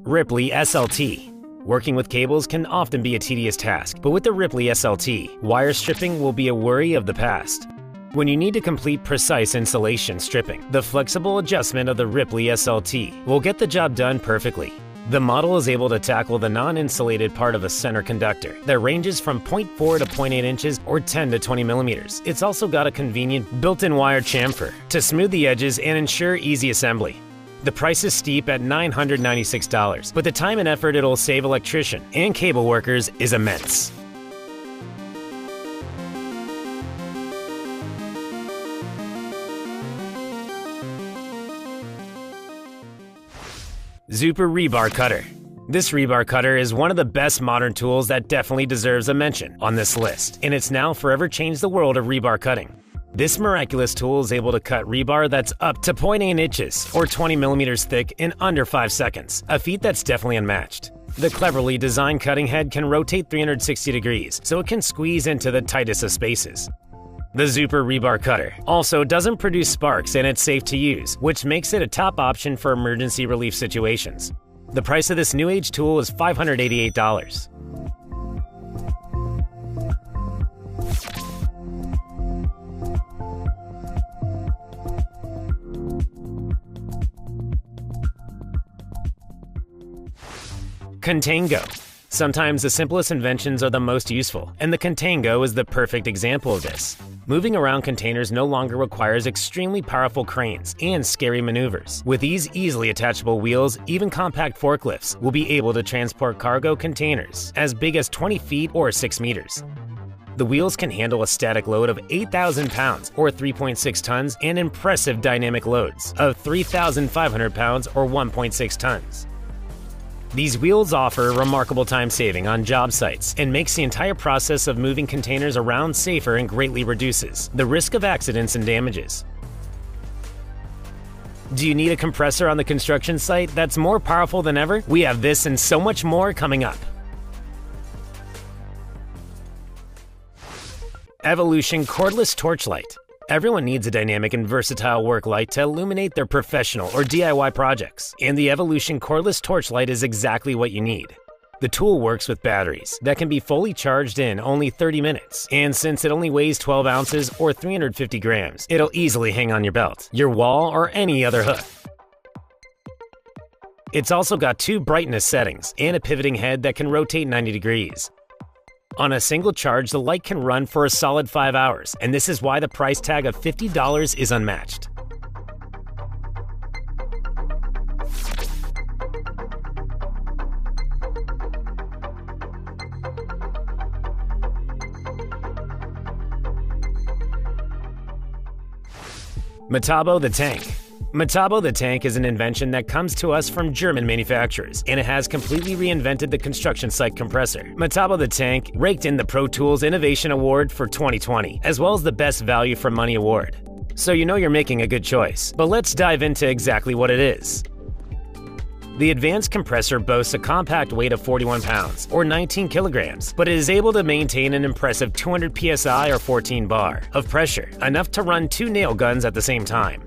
Ripley SLT. Working with cables can often be a tedious task, but with the Ripley SLT, wire stripping will be a worry of the past. When you need to complete precise insulation stripping, the flexible adjustment of the Ripley SLT will get the job done perfectly. The model is able to tackle the non-insulated part of a center conductor that ranges from 0.4 to 0.8 inches or 10 to 20 millimeters. It's also got a convenient built-in wire chamfer to smooth the edges and ensure easy assembly. The price is steep at $996, but the time and effort it'll save electrician and cable workers is immense. Zuper Rebar Cutter. This rebar cutter is one of the best modern tools that definitely deserves a mention on this list, and it's now forever changed the world of rebar cutting. This miraculous tool is able to cut rebar that's up to 0.8 inches or 20 millimeters thick in under 5 seconds, a feat that's definitely unmatched. The cleverly designed cutting head can rotate 360 degrees, so it can squeeze into the tightest of spaces. The Zuper Rebar Cutter also doesn't produce sparks and it's safe to use, which makes it a top option for emergency relief situations. The price of this new age tool is $588. Contango. Sometimes the simplest inventions are the most useful, and the Contango is the perfect example of this. Moving around containers no longer requires extremely powerful cranes and scary maneuvers. With these easily attachable wheels, even compact forklifts will be able to transport cargo containers as big as 20 feet or 6 meters. The wheels can handle a static load of 8,000 pounds or 3.6 tons and impressive dynamic loads of 3,500 pounds or 1.6 tons. These wheels offer remarkable time saving on job sites and makes the entire process of moving containers around safer and greatly reduces the risk of accidents and damages. Do you need a compressor on the construction site that's more powerful than ever? We have this and so much more coming up. Evolution Cordless Torchlight. Everyone needs a dynamic and versatile work light to illuminate their professional or DIY projects, and the Evolution Cordless Torchlight is exactly what you need. The tool works with batteries that can be fully charged in only 30 minutes, and since it only weighs 12 ounces or 350 grams, it'll easily hang on your belt, your wall, or any other hook. It's also got 2 brightness settings and a pivoting head that can rotate 90 degrees. On a single charge, the light can run for a solid 5 hours, and this is why the price tag of $50 is unmatched. Metabo the Tank. Metabo the Tank is an invention that comes to us from German manufacturers, and it has completely reinvented the construction site compressor. Metabo the Tank raked in the Pro Tools Innovation Award for 2020, as well as the Best Value for Money Award. So you know you're making a good choice, but let's dive into exactly what it is. The advanced compressor boasts a compact weight of 41 pounds, or 19 kilograms, but it is able to maintain an impressive 200 psi or 14 bar of pressure, enough to run 2 nail guns at the same time.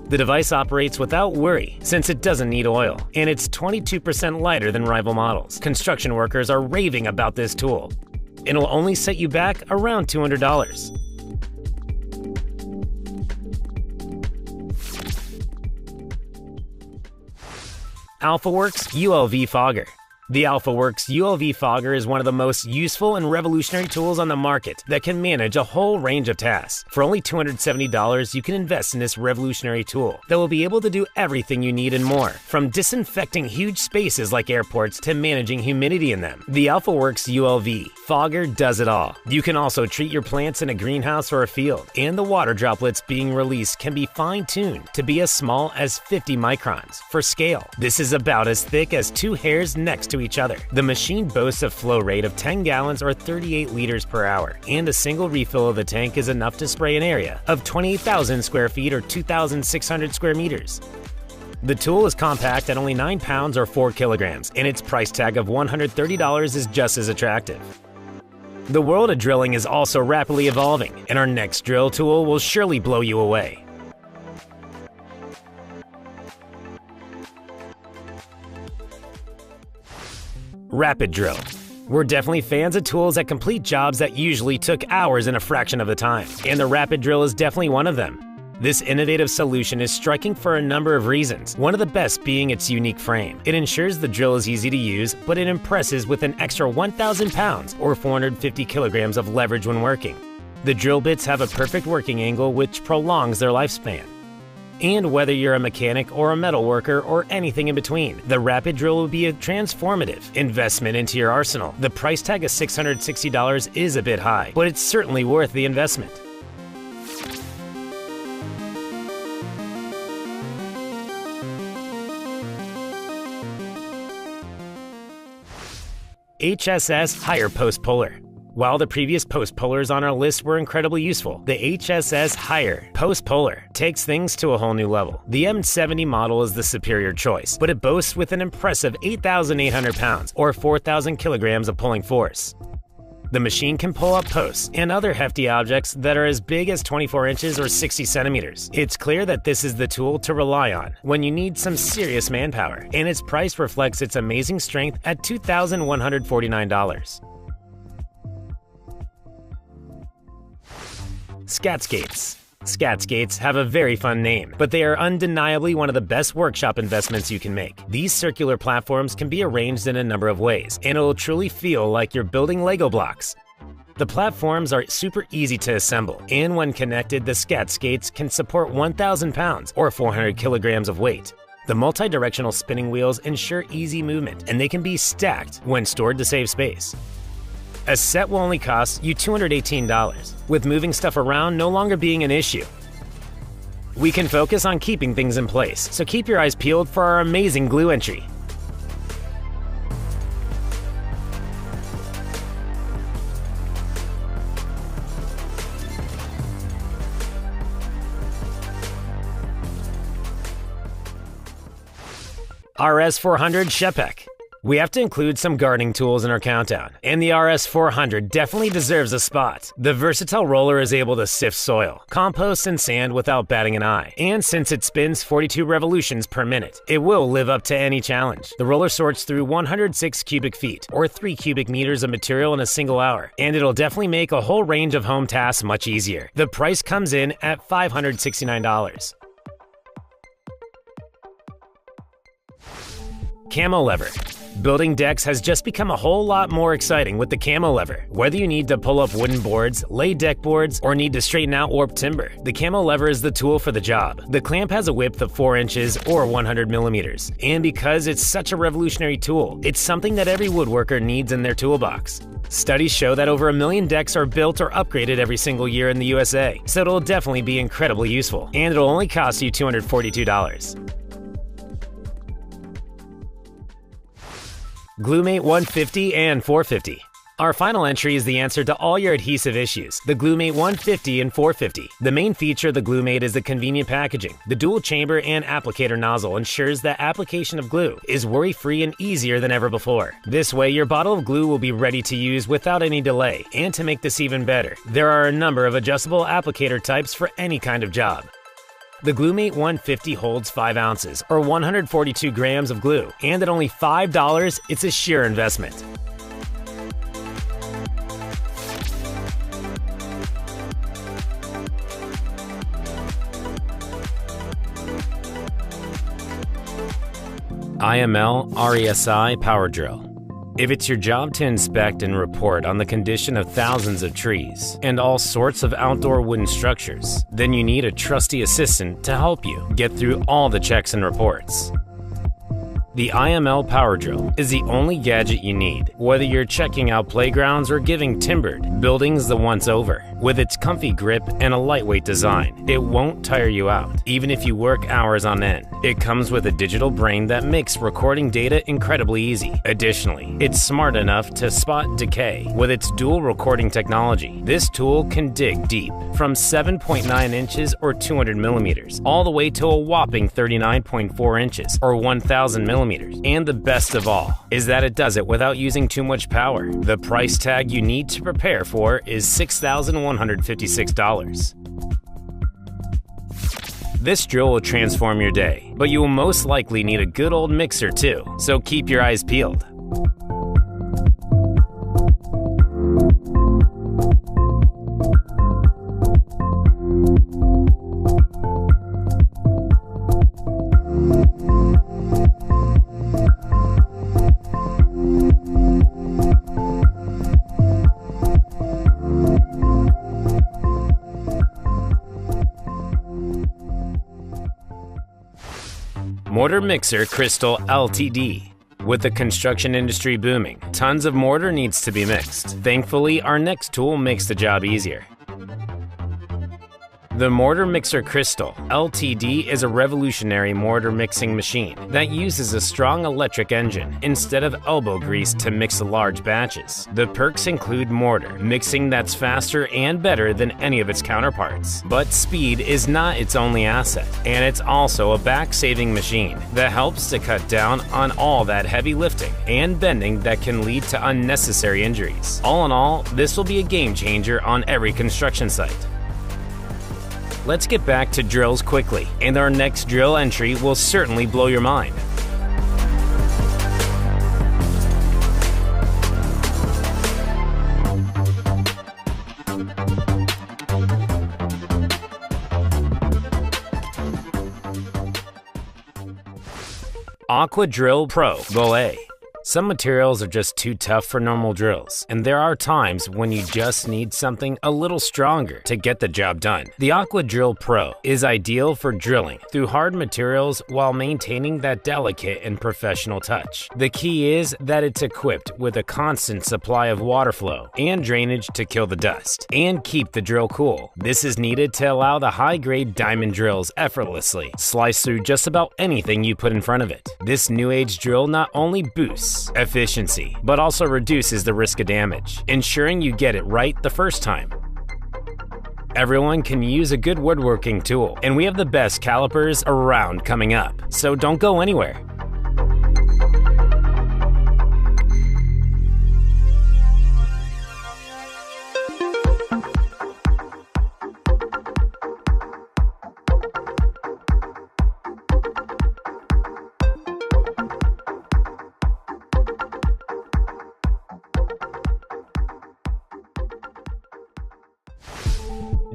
The device operates without worry since it doesn't need oil, and it's 22% lighter than rival models. Construction workers are raving about this tool. It'll only set you back around $200. AlphaWorks ULV Fogger. The AlphaWorks ULV Fogger is one of the most useful and revolutionary tools on the market that can manage a whole range of tasks. For only $270, you can invest in this revolutionary tool that will be able to do everything you need and more, from disinfecting huge spaces like airports to managing humidity in them. The AlphaWorks ULV Fogger does it all. You can also treat your plants in a greenhouse or a field, and the water droplets being released can be fine-tuned to be as small as 50 microns for scale. This is about as thick as 2 hairs next to to each other. The machine boasts a flow rate of 10 gallons or 38 liters per hour, and a single refill of the tank is enough to spray an area of 28,000 square feet or 2,600 square meters. The tool is compact at only 9 pounds or 4 kilograms, and its price tag of $130 is just as attractive. The world of drilling is also rapidly evolving, and our next drill tool will surely blow you away. Rapid Drill. We're definitely fans of tools that complete jobs that usually took hours in a fraction of the time, and the Rapid Drill is definitely one of them. This innovative solution is striking for a number of reasons, one of the best being its unique frame. It ensures the drill is easy to use, but it impresses with an extra 1,000 pounds or 450 kilograms of leverage when working. The drill bits have a perfect working angle which prolongs their lifespan. And whether you're a mechanic or a metal worker or anything in between, the Rapid Drill will be a transformative investment into your arsenal. The price tag of $660 is a bit high, but it's certainly worth the investment. HSS Higher Post Puller. While the previous post pullers on our list were incredibly useful, the HSS Higher Post Puller takes things to a whole new level. The M70 model is the superior choice, but it boasts with an impressive 8,800 pounds or 4,000 kilograms of pulling force. The machine can pull up posts and other hefty objects that are as big as 24 inches or 60 centimeters. It's clear that this is the tool to rely on when you need some serious manpower, and its price reflects its amazing strength at $2,149. Scat Skates. Scat Skates have a very fun name, but they are undeniably one of the best workshop investments you can make. These circular platforms can be arranged in a number of ways, and it will truly feel like you're building Lego blocks. The platforms are super easy to assemble, and when connected, the Scat Skates can support 1,000 pounds or 400 kilograms of weight. The multi-directional spinning wheels ensure easy movement, and they can be stacked when stored to save space. A set will only cost you $218, with moving stuff around no longer being an issue. We can focus on keeping things in place, so keep your eyes peeled for our amazing glue entry. RS400 Shepek. We have to include some gardening tools in our countdown, and the RS400 definitely deserves a spot. The versatile roller is able to sift soil, compost, and sand without batting an eye. And since it spins 42 revolutions per minute, it will live up to any challenge. The roller sorts through 106 cubic feet, or 3 cubic meters of material in a single hour, and it'll definitely make a whole range of home tasks much easier. The price comes in at $569. Camo Lever. Building decks has just become a whole lot more exciting with the Camo Lever. Whether you need to pull up wooden boards, lay deck boards, or need to straighten out warped timber, the Camo Lever is the tool for the job. The clamp has a width of 4 inches or 100 millimeters, and because it's such a revolutionary tool, it's something that every woodworker needs in their toolbox. Studies show that over 1 million decks are built or upgraded every single year in the USA, so it'll definitely be incredibly useful, and it'll only cost you $242. GlueMate 150 and 450. Our final entry is the answer to all your adhesive issues, the GlueMate 150 and 450. The main feature of the GlueMate is the convenient packaging. The dual chamber and applicator nozzle ensures that application of glue is worry-free and easier than ever before. This way, your bottle of glue will be ready to use without any delay. And to make this even better, there are a number of adjustable applicator types for any kind of job. The GlueMate 150 holds 5 ounces, or 142 grams of glue, and at only $5, it's a sheer investment. IML RESI Power Drill. If it's your job to inspect and report on the condition of thousands of trees and all sorts of outdoor wooden structures, then you need a trusty assistant to help you get through all the checks and reports. The IML Power Drill is the only gadget you need, whether you're checking out playgrounds or giving timbered buildings the once over. With its comfy grip and a lightweight design, it won't tire you out, even if you work hours on end. It comes with a digital brain that makes recording data incredibly easy. Additionally, it's smart enough to spot decay. With its dual recording technology, this tool can dig deep, from 7.9 inches or 200 millimeters, all the way to a whopping 39.4 inches or 1000 millimeters. And the best of all is that it does it without using too much power. The price tag you need to prepare for is $6,156. This drill will transform your day, but you will most likely need a good old mixer too, so keep your eyes peeled. Mortar Mixer Crystal Ltd. With the construction industry booming, tons of mortar needs to be mixed. Thankfully, our next tool makes the job easier. The Mortar Mixer Crystal Ltd. is a revolutionary mortar mixing machine that uses a strong electric engine instead of elbow grease to mix large batches. The perks include mortar mixing that's faster and better than any of its counterparts. But speed is not its only asset, and it's also a back-saving machine that helps to cut down on all that heavy lifting and bending that can lead to unnecessary injuries. All in all, this will be a game changer on every construction site. Let's get back to drills quickly, and our next drill entry will certainly blow your mind. Aqua Drill Pro Volet. Some materials are just too tough for normal drills, and there are times when you just need something a little stronger to get the job done. The Aqua Drill Pro is ideal for drilling through hard materials while maintaining that delicate and professional touch. The key is that it's equipped with a constant supply of water flow and drainage to kill the dust and keep the drill cool. This is needed to allow the high-grade diamond drills effortlessly slice through just about anything you put in front of it. This new age drill not only boosts efficiency, but also reduces the risk of damage, ensuring you get it right the first time. Everyone can use a good woodworking tool, and we have the best calipers around coming up, so don't go anywhere.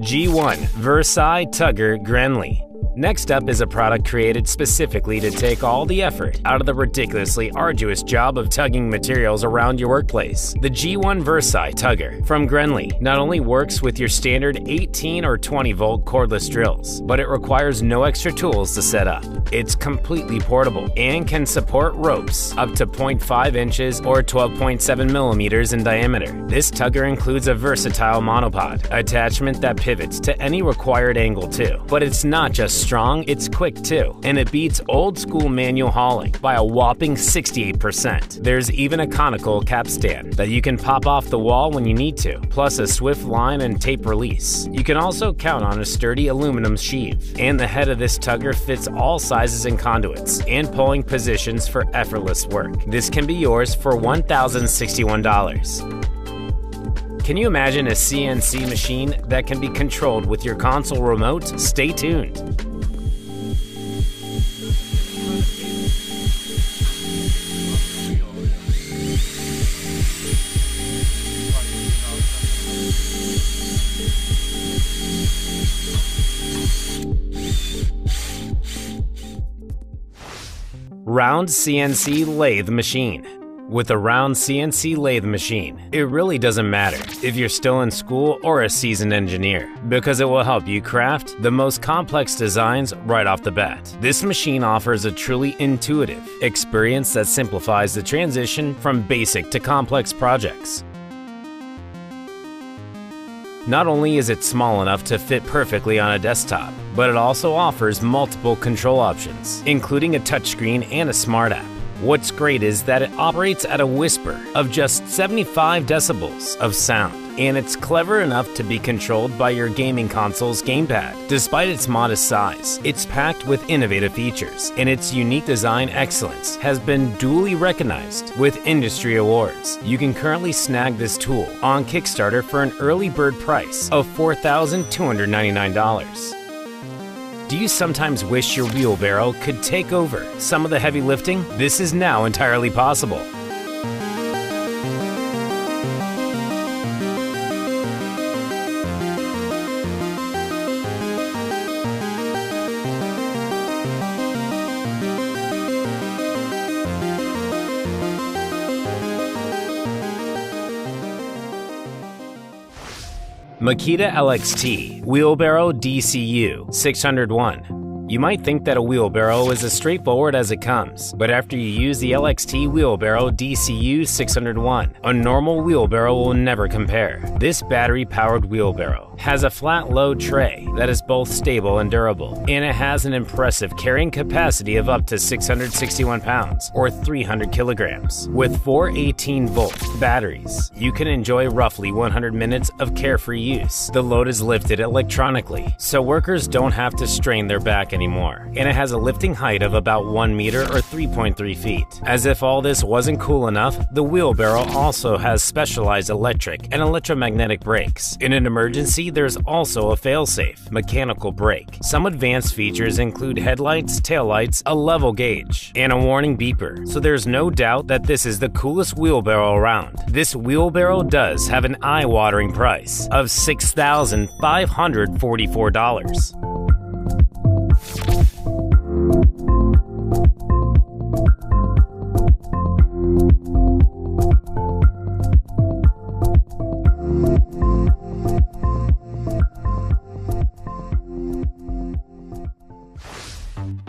G1 Versailles Tugger Grenly. Next up is a product created specifically to take all the effort out of the ridiculously arduous job of tugging materials around your workplace. The G1 Versailles Tugger from Grenly not only works with your standard 18 or 20 volt cordless drills, but it requires no extra tools to set up. It's completely portable and can support ropes up to 0.5 inches or 12.7 millimeters in diameter. This tugger includes a versatile monopod attachment that pivots to any required angle too. But it's not just strong, it's quick too, and it beats old school manual hauling by a whopping 68%. There's even a conical capstan that you can pop off the wall when you need to, plus a swift line and tape release. You can also count on a sturdy aluminum sheave, and the head of this tugger fits all sizes and conduits and pulling positions for effortless work. This can be yours for $1,061. Can you imagine a CNC machine that can be controlled with your console remote? Stay tuned. Round CNC Lathe Machine. With a round CNC lathe machine, it really doesn't matter if you're still in school or a seasoned engineer, because it will help you craft the most complex designs right off the bat. This machine offers a truly intuitive experience that simplifies the transition from basic to complex projects. Not only is it small enough to fit perfectly on a desktop, but it also offers multiple control options, including a touchscreen and a smart app. What's great is that it operates at a whisper of just 75 decibels of sound, and it's clever enough to be controlled by your gaming console's gamepad. Despite its modest size, it's packed with innovative features, and its unique design excellence has been duly recognized with industry awards. You can currently snag this tool on Kickstarter for an early bird price of $4,299. Do you sometimes wish your wheelbarrow could take over some of the heavy lifting? This is now entirely possible. Makita LXT Wheelbarrow DCU 601. You might think that a wheelbarrow is as straightforward as it comes, but after you use the LXT Wheelbarrow DCU 601, a normal wheelbarrow will never compare. This battery-powered wheelbarrow has a flat load tray that is both stable and durable, and it has an impressive carrying capacity of up to 661 pounds or 300 kilograms. With 4 18-volt batteries, you can enjoy roughly 100 minutes of carefree use. The load is lifted electronically, so workers don't have to strain their back anymore, and it has a lifting height of about 1 meter or 3.3 feet. As if all this wasn't cool enough, the wheelbarrow also has specialized electric and electromagnetic brakes. In an emergency, there's also a fail-safe mechanical brake. Some advanced features include headlights, taillights, a level gauge, and a warning beeper, so there's no doubt that this is the coolest wheelbarrow around. This wheelbarrow does have an eye-watering price of $6,544.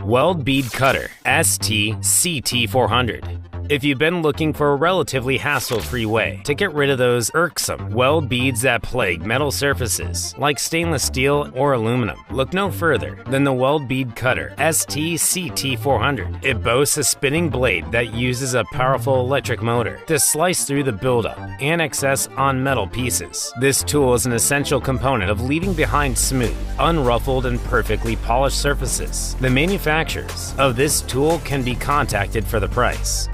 Weld Bead Cutter ST-CT400. If you've been looking for a relatively hassle-free way to get rid of those irksome weld beads that plague metal surfaces, like stainless steel or aluminum, look no further than the Weld Bead Cutter ST-CT400. It boasts a spinning blade that uses a powerful electric motor to slice through the buildup and excess on metal pieces. This tool is an essential component of leaving behind smooth, unruffled, and perfectly polished surfaces. The manufacturers of this tool can be contacted for the price.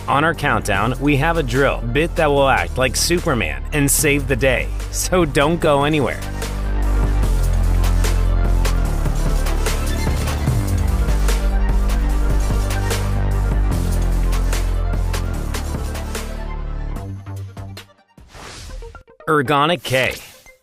On our countdown, we have a drill bit that will act like Superman and save the day, so don't go anywhere. Ergonic K.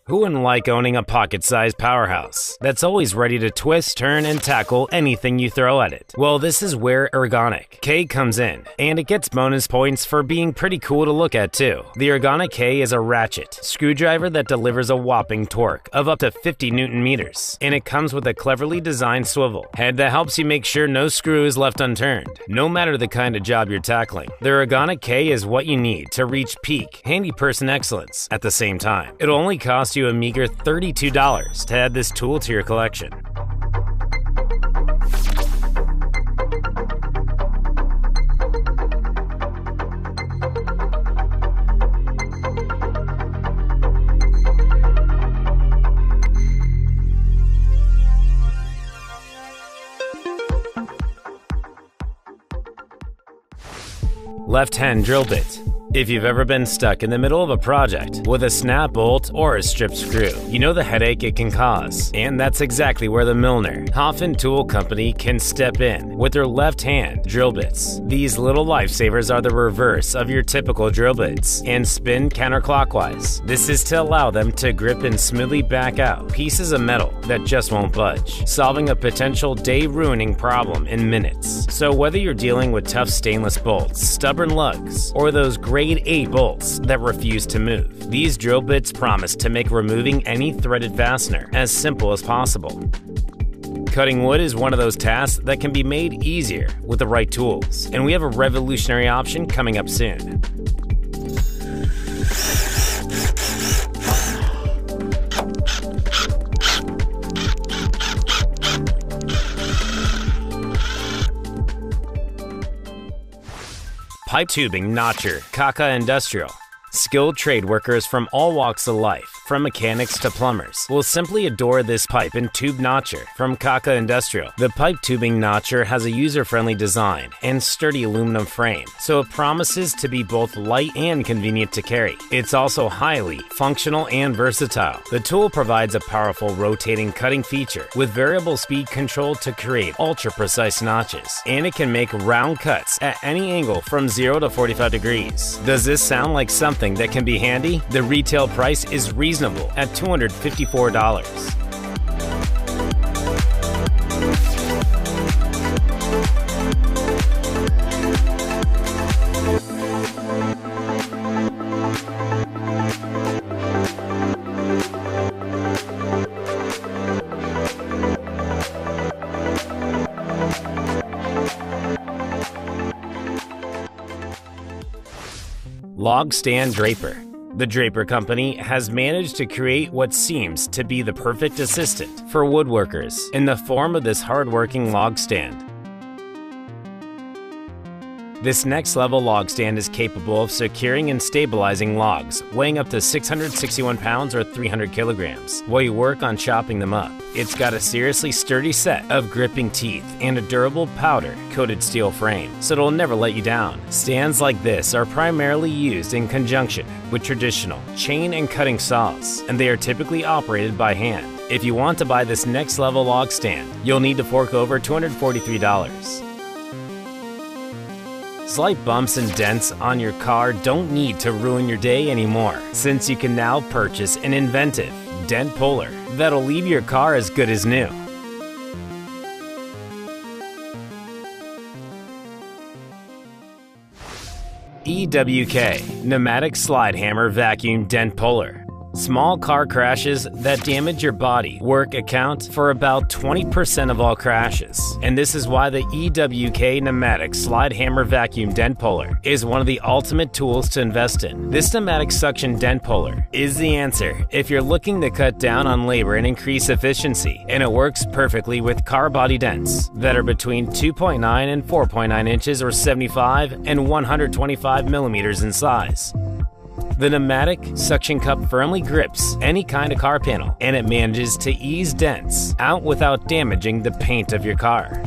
Who wouldn't like owning a pocket-sized powerhouse that's always ready to twist, turn, and tackle anything you throw at it? Well, this is where Ergonic K comes in, and it gets bonus points for being pretty cool to look at too. The Ergonic K is a ratchet screwdriver that delivers a whopping torque of up to 50 Newton meters, and it comes with a cleverly designed swivel head that helps you make sure no screw is left unturned, no matter the kind of job you're tackling. The Ergonic K is what you need to reach peak handy person excellence at the same time. It'll only cost you a meager $32 to add this tool to your collection. Left-hand drill bit. If you've ever been stuck in the middle of a project with a snap bolt or a stripped screw, you know the headache it can cause. And that's exactly where the Milner Hoffman Tool Company can step in with their left-hand drill bits. These little lifesavers are the reverse of your typical drill bits and spin counterclockwise. This is to allow them to grip and smoothly back out pieces of metal that just won't budge, solving a potential day-ruining problem in minutes. So whether you're dealing with tough stainless bolts, stubborn lugs, or those grade 8 bolts that refuse to move, these drill bits promise to make removing any threaded fastener as simple as possible. Cutting wood is one of those tasks that can be made easier with the right tools, and we have a revolutionary option coming up soon. Pipe Tubing Notcher, Kaka Industrial. Skilled trade workers from all walks of life, from mechanics to plumbers, will simply adore this pipe and tube notcher from Kaka Industrial. The pipe tubing notcher has a user-friendly design and sturdy aluminum frame, so it promises to be both light and convenient to carry. It's also highly functional and versatile. The tool provides a powerful rotating cutting feature with variable speed control to create ultra-precise notches, and it can make round cuts at any angle from 0 to 45 degrees. Does this sound like something that can be handy? The retail price is reasonable at $254. Log Stand Draper. The Draper Company has managed to create what seems to be the perfect assistant for woodworkers in the form of this hard-working log stand. This next-level log stand is capable of securing and stabilizing logs weighing up to 661 pounds or 300 kilograms while you work on chopping them up. It's got a seriously sturdy set of gripping teeth and a durable powder-coated steel frame, so it'll never let you down. Stands like this are primarily used in conjunction with traditional chain and cutting saws, and they are typically operated by hand. If you want to buy this next-level log stand, you'll need to fork over $243. Slight bumps and dents on your car don't need to ruin your day anymore, since you can now purchase an inventive dent puller that'll leave your car as good as new. EWK Pneumatic Slide Hammer Vacuum Dent Puller. Small car crashes that damage your body work account for about 20% of all crashes, and this is why the EWK Pneumatic Slide Hammer Vacuum Dent Puller is one of the ultimate tools to invest in. This pneumatic suction dent puller is the answer if you're looking to cut down on labor and increase efficiency, and it works perfectly with car body dents that are between 2.9 and 4.9 inches or 75 and 125 millimeters in size. The pneumatic suction cup firmly grips any kind of car panel, and it manages to ease dents out without damaging the paint of your car.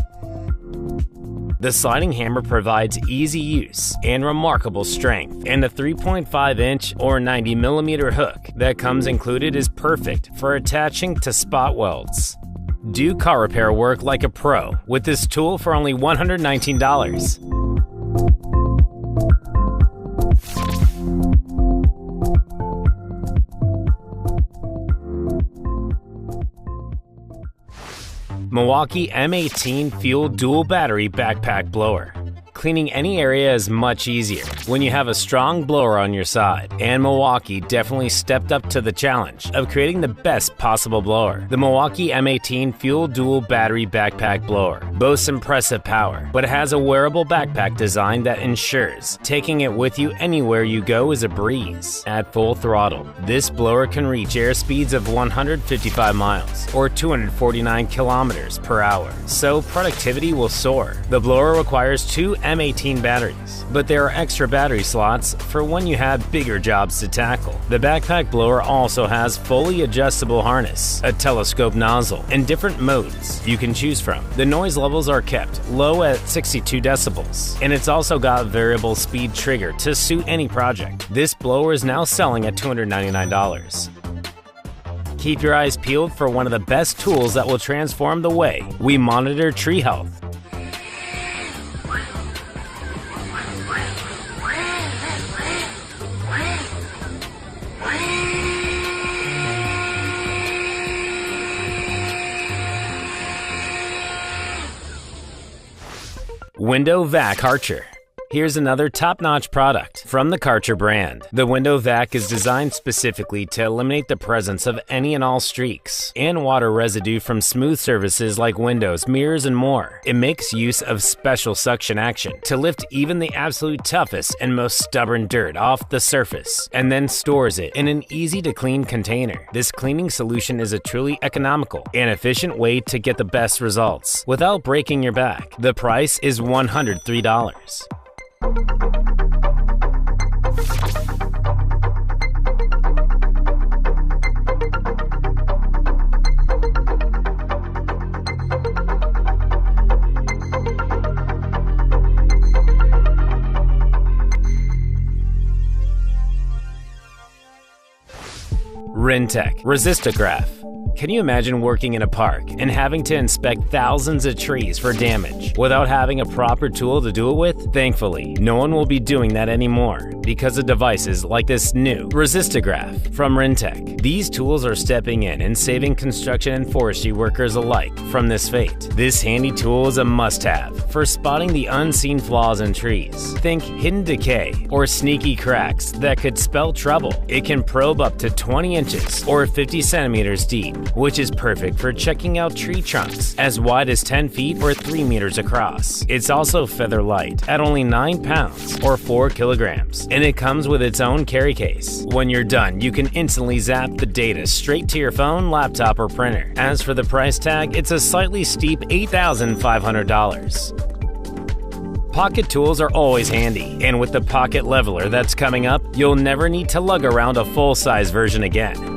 The sliding hammer provides easy use and remarkable strength, and the 3.5-inch or 90mm hook that comes included is perfect for attaching to spot welds. Do car repair work like a pro with this tool for only $119. Milwaukee M18 Fuel Dual Battery Backpack Blower. Cleaning any area is much easier when you have a strong blower on your side, and Milwaukee definitely stepped up to the challenge of creating the best possible blower. The Milwaukee M18 Fuel Dual Battery Backpack Blower boasts impressive power, but it has a wearable backpack design that ensures taking it with you anywhere you go is a breeze. At full throttle, this blower can reach air speeds of 155 miles or 249 kilometers per hour, so productivity will soar. The blower requires two M18 batteries, but there are extra battery slots for when you have bigger jobs to tackle. The backpack blower also has fully adjustable harness, a telescope nozzle, and different modes you can choose from. The noise levels are kept low at 62 decibels, and it's also got variable speed trigger to suit any project. This blower is now selling at $299. Keep your eyes peeled for one of the best tools that will transform the way we monitor tree health. Window Vac Archer. Here's another top-notch product from the Karcher brand. The Window Vac is designed specifically to eliminate the presence of any and all streaks and water residue from smooth surfaces like windows, mirrors, and more. It makes use of special suction action to lift even the absolute toughest and most stubborn dirt off the surface, and then stores it in an easy-to-clean container. This cleaning solution is a truly economical and efficient way to get the best results without breaking your back. The price is $103. Rintech Resistograph. Can you imagine working in a park and having to inspect thousands of trees for damage without having a proper tool to do it with? Thankfully, no one will be doing that anymore because of devices like this new Resistograph from Rintech. These tools are stepping in and saving construction and forestry workers alike from this fate. This handy tool is a must-have for spotting the unseen flaws in trees. Think hidden decay or sneaky cracks that could spell trouble. It can probe up to 20 inches or 50 centimeters deep, which is perfect for checking out tree trunks as wide as 10 feet or 3 meters across. It's also feather light at only 9 pounds or 4 kilograms, and it comes with its own carry case. When you're done, you can instantly zap the data straight to your phone, laptop, or printer. As for the price tag, it's a slightly steep $8,500. Pocket tools are always handy, and with the Pocket Leveler that's coming up, you'll never need to lug around a full-size version again.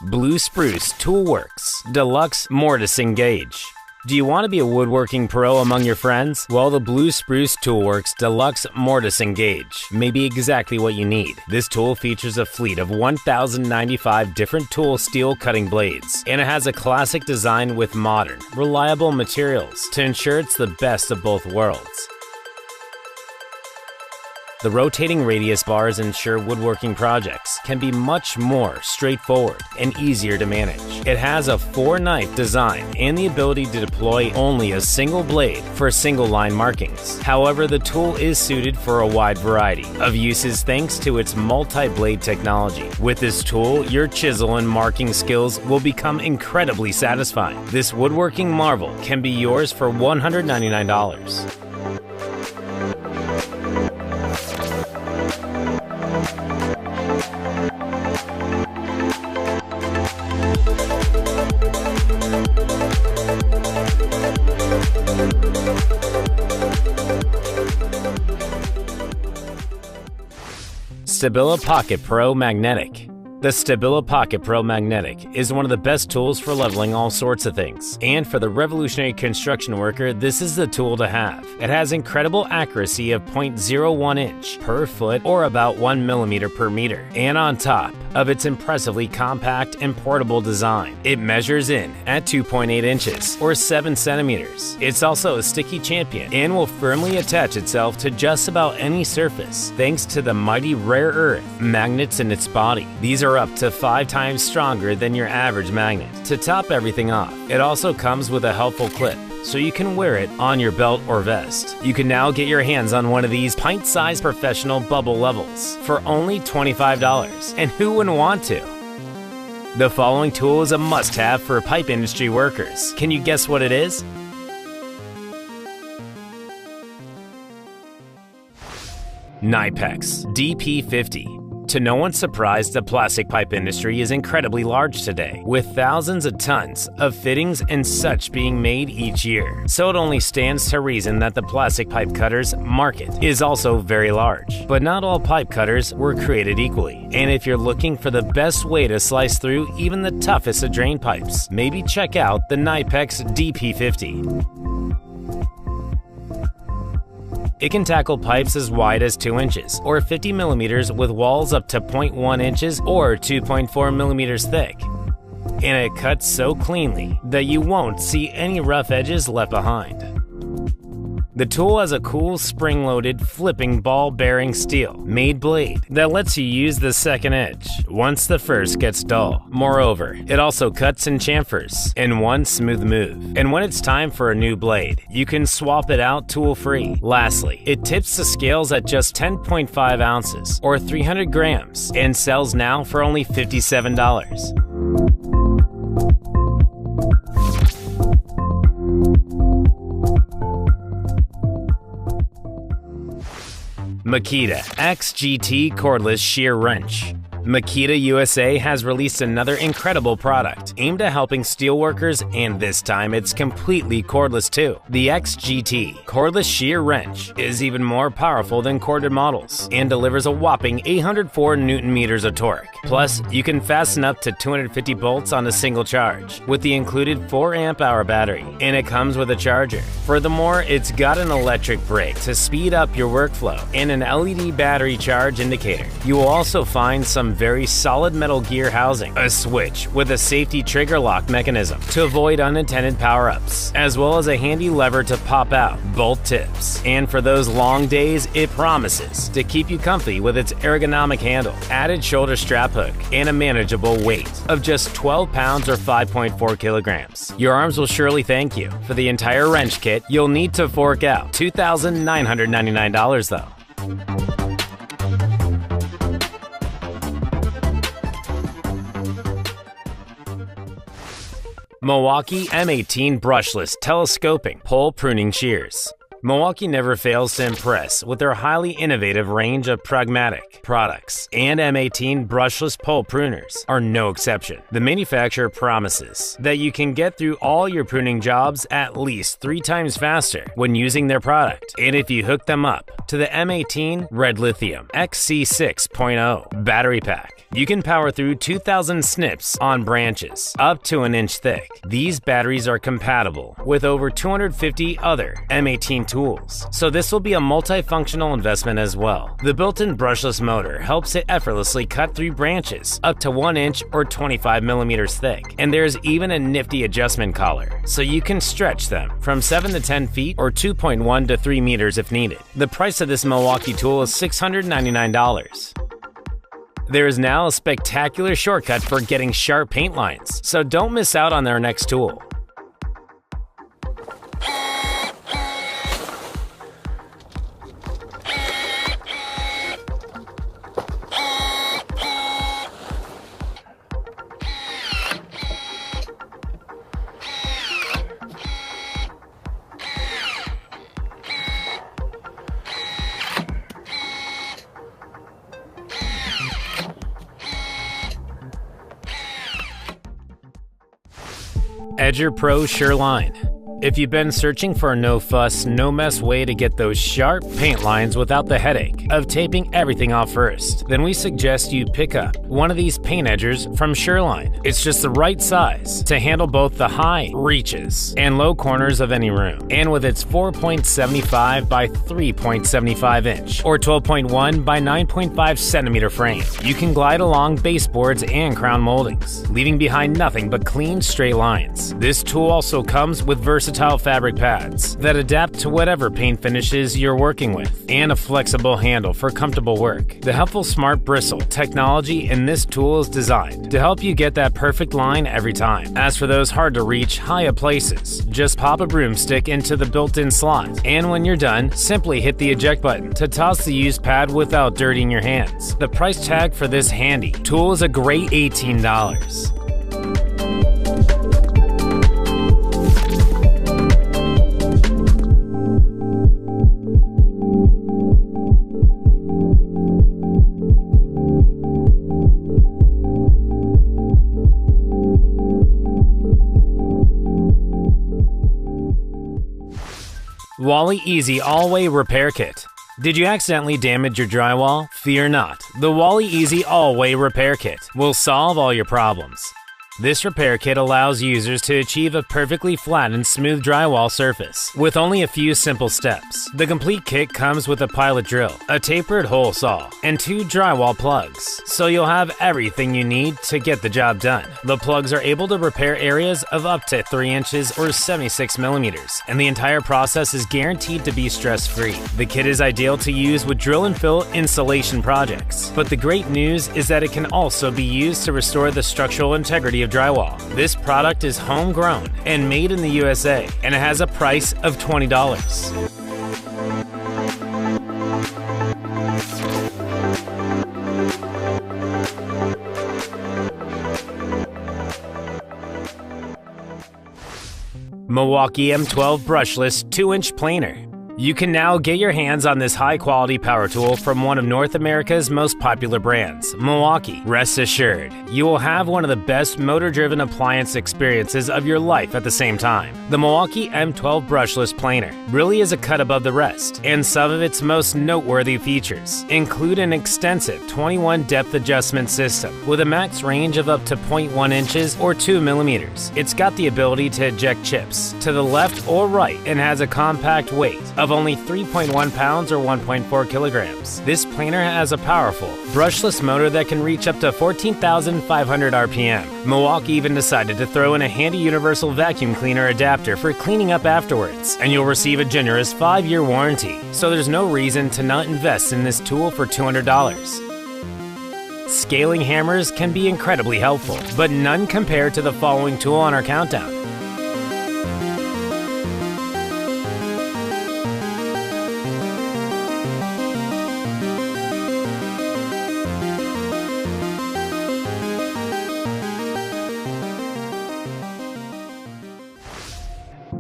Blue Spruce Toolworks Deluxe Mortise Engage. Do you want to be a woodworking pro among your friends? Well, the Blue Spruce Toolworks Deluxe Mortise Engage may be exactly what you need. This tool features a fleet of 1,095 different tool steel cutting blades, and it has a classic design with modern, reliable materials to ensure it's the best of both worlds. The rotating radius bars ensure woodworking projects can be much more straightforward and easier to manage. It has a 4-knife design and the ability to deploy only a single blade for single line markings. However, the tool is suited for a wide variety of uses thanks to its multi-blade technology. With this tool, your chisel and marking skills will become incredibly satisfying. This woodworking marvel can be yours for $199. Stabila Pocket Pro Magnetic. The Stabila Pocket Pro Magnetic is one of the best tools for leveling all sorts of things, and for the revolutionary construction worker, this is the tool to have. It has incredible accuracy of 0.01 inch per foot or about 1 millimeter per meter, and on top of its impressively compact and portable design, it measures in at 2.8 inches or 7 centimeters. It's also a sticky champion and will firmly attach itself to just about any surface thanks to the mighty rare earth magnets in its body. These are up to 5 times stronger than your average magnet. To top everything off, it also comes with a helpful clip, so you can wear it on your belt or vest. You can now get your hands on one of these pint-sized professional bubble levels for only $25, and who wouldn't want to? The following tool is a must-have for pipe industry workers. Can you guess what it is? Knipex DP50. To no one's surprise, the plastic pipe industry is incredibly large today, with thousands of tons of fittings and such being made each year. So it only stands to reason that the plastic pipe cutters market is also very large. But not all pipe cutters were created equally, and if you're looking for the best way to slice through even the toughest of drain pipes, maybe check out the Knipex DP50. It can tackle pipes as wide as 2 inches or 50 millimeters with walls up to 0.1 inches or 2.4 millimeters thick. And it cuts so cleanly that you won't see any rough edges left behind. The tool has a cool spring-loaded flipping ball-bearing steel-made blade that lets you use the second edge once the first gets dull. Moreover, it also cuts and chamfers in one smooth move. And when it's time for a new blade, you can swap it out tool-free. Lastly, it tips the scales at just 10.5 ounces or 300 grams and sells now for only $57. Makita XGT Cordless Shear Wrench. Makita USA has released another incredible product aimed at helping steelworkers, and this time it's completely cordless too. The XGT cordless shear wrench is even more powerful than corded models and delivers a whopping 804 Newton meters of torque. Plus, you can fasten up to 250 bolts on a single charge with the included 4 amp hour battery, and it comes with a charger. Furthermore, it's got an electric brake to speed up your workflow and an LED battery charge indicator. You will also find some very solid metal gear housing, a switch with a safety trigger lock mechanism to avoid unintended power-ups, as well as a handy lever to pop out bolt tips. And for those long days, it promises to keep you comfy with its ergonomic handle, added shoulder strap hook, and a manageable weight of just 12 pounds or 5.4 kilograms. Your arms will surely thank you. For the entire wrench kit, you'll need to fork out $2,999 though. Milwaukee M18 Brushless Telescoping Pole Pruning Shears. Milwaukee never fails to impress with their highly innovative range of pragmatic products, and M18 brushless pole pruners are no exception. The manufacturer promises that you can get through all your pruning jobs at least 3 times faster when using their product. And if you hook them up to the M18 Red Lithium XC6.0 battery pack, you can power through 2,000 snips on branches up to an inch thick. These batteries are compatible with over 250 other M18 tools, so this will be a multifunctional investment as well. The built-in brushless motor helps it effortlessly cut through branches up to 1 inch or 25 millimeters thick, and there's even a nifty adjustment collar, so you can stretch them from 7 to 10 feet or 2.1 to 3 meters if needed. The price of this Milwaukee tool is $699. There is now a spectacular shortcut for getting sharp paint lines, so don't miss out on their next tool. Edger Pro Sureline. If you've been searching for a no-fuss, no-mess way to get those sharp paint lines without the headache of taping everything off first, then we suggest you pick up one of these paint edgers from Sureline. It's just the right size to handle both the high reaches and low corners of any room. And with its 4.75 by 3.75 inch or 12.1 by 9.5 centimeter frame, you can glide along baseboards and crown moldings, leaving behind nothing but clean, straight lines. This tool also comes with versatile fabric pads that adapt to whatever paint finishes you're working with, and a flexible handle for comfortable work. The helpful Smart Bristle technology in this tool is designed to help you get that perfect line every time. As for those hard to reach, high up places, just pop a broomstick into the built-in slot, and when you're done, simply hit the eject button to toss the used pad without dirtying your hands. The price tag for this handy tool is a great $18. Wally Easy All-Way Repair Kit. Did you accidentally damage your drywall? Fear not. The Wally Easy All-Way Repair Kit will solve all your problems. This repair kit allows users to achieve a perfectly flat and smooth drywall surface with only a few simple steps. The complete kit comes with a pilot drill, a tapered hole saw, and 2 drywall plugs, so you'll have everything you need to get the job done. The plugs are able to repair areas of up to 3 inches or 76 millimeters, and the entire process is guaranteed to be stress-free. The kit is ideal to use with drill and fill insulation projects, but the great news is that it can also be used to restore the structural integrity of drywall. This product is homegrown and made in the USA, and it has a price of $20. Milwaukee M12 Brushless 2-inch Planer. You can now get your hands on this high-quality power tool from one of North America's most popular brands, Milwaukee. Rest assured, you will have one of the best motor-driven appliance experiences of your life at the same time. The Milwaukee M12 brushless planer really is a cut above the rest, and some of its most noteworthy features include an extensive 21 depth adjustment system with a max range of up to 0.1 inches or 2 millimeters. It's got the ability to eject chips to the left or right and has a compact weight of only 3.1 pounds or 1.4 kilograms. This planer has a powerful, brushless motor that can reach up to 14,500 RPM. Milwaukee even decided to throw in a handy universal vacuum cleaner adapter for cleaning up afterwards, and you'll receive a generous 5-year warranty. So there's no reason to not invest in this tool for $200. Scaling hammers can be incredibly helpful, but none compare to the following tool on our countdown.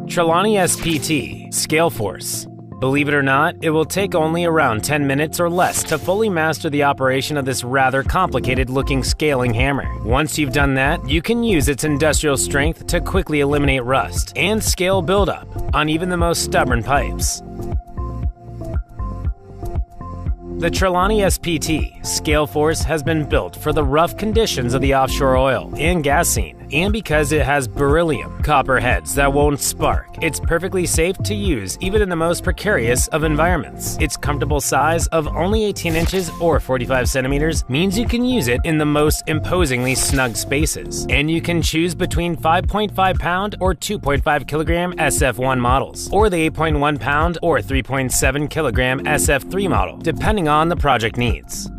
Trelawney SPT Scale Force. Believe it or not, it will take only around 10 minutes or less to fully master the operation of this rather complicated-looking scaling hammer. Once you've done that, you can use its industrial strength to quickly eliminate rust and scale buildup on even the most stubborn pipes. The Trelawney SPT Scale Force has been built for the rough conditions of the offshore oil and gas scene, and because it has beryllium copper heads that won't spark, it's perfectly safe to use even in the most precarious of environments. Its comfortable size of only 18 inches or 45 centimeters means you can use it in the most imposingly snug spaces, and you can choose between 5.5 pound or 2.5 kilogram SF1 models, or the 8.1 pound or 3.7 kilogram SF3 model, depending on the project needs.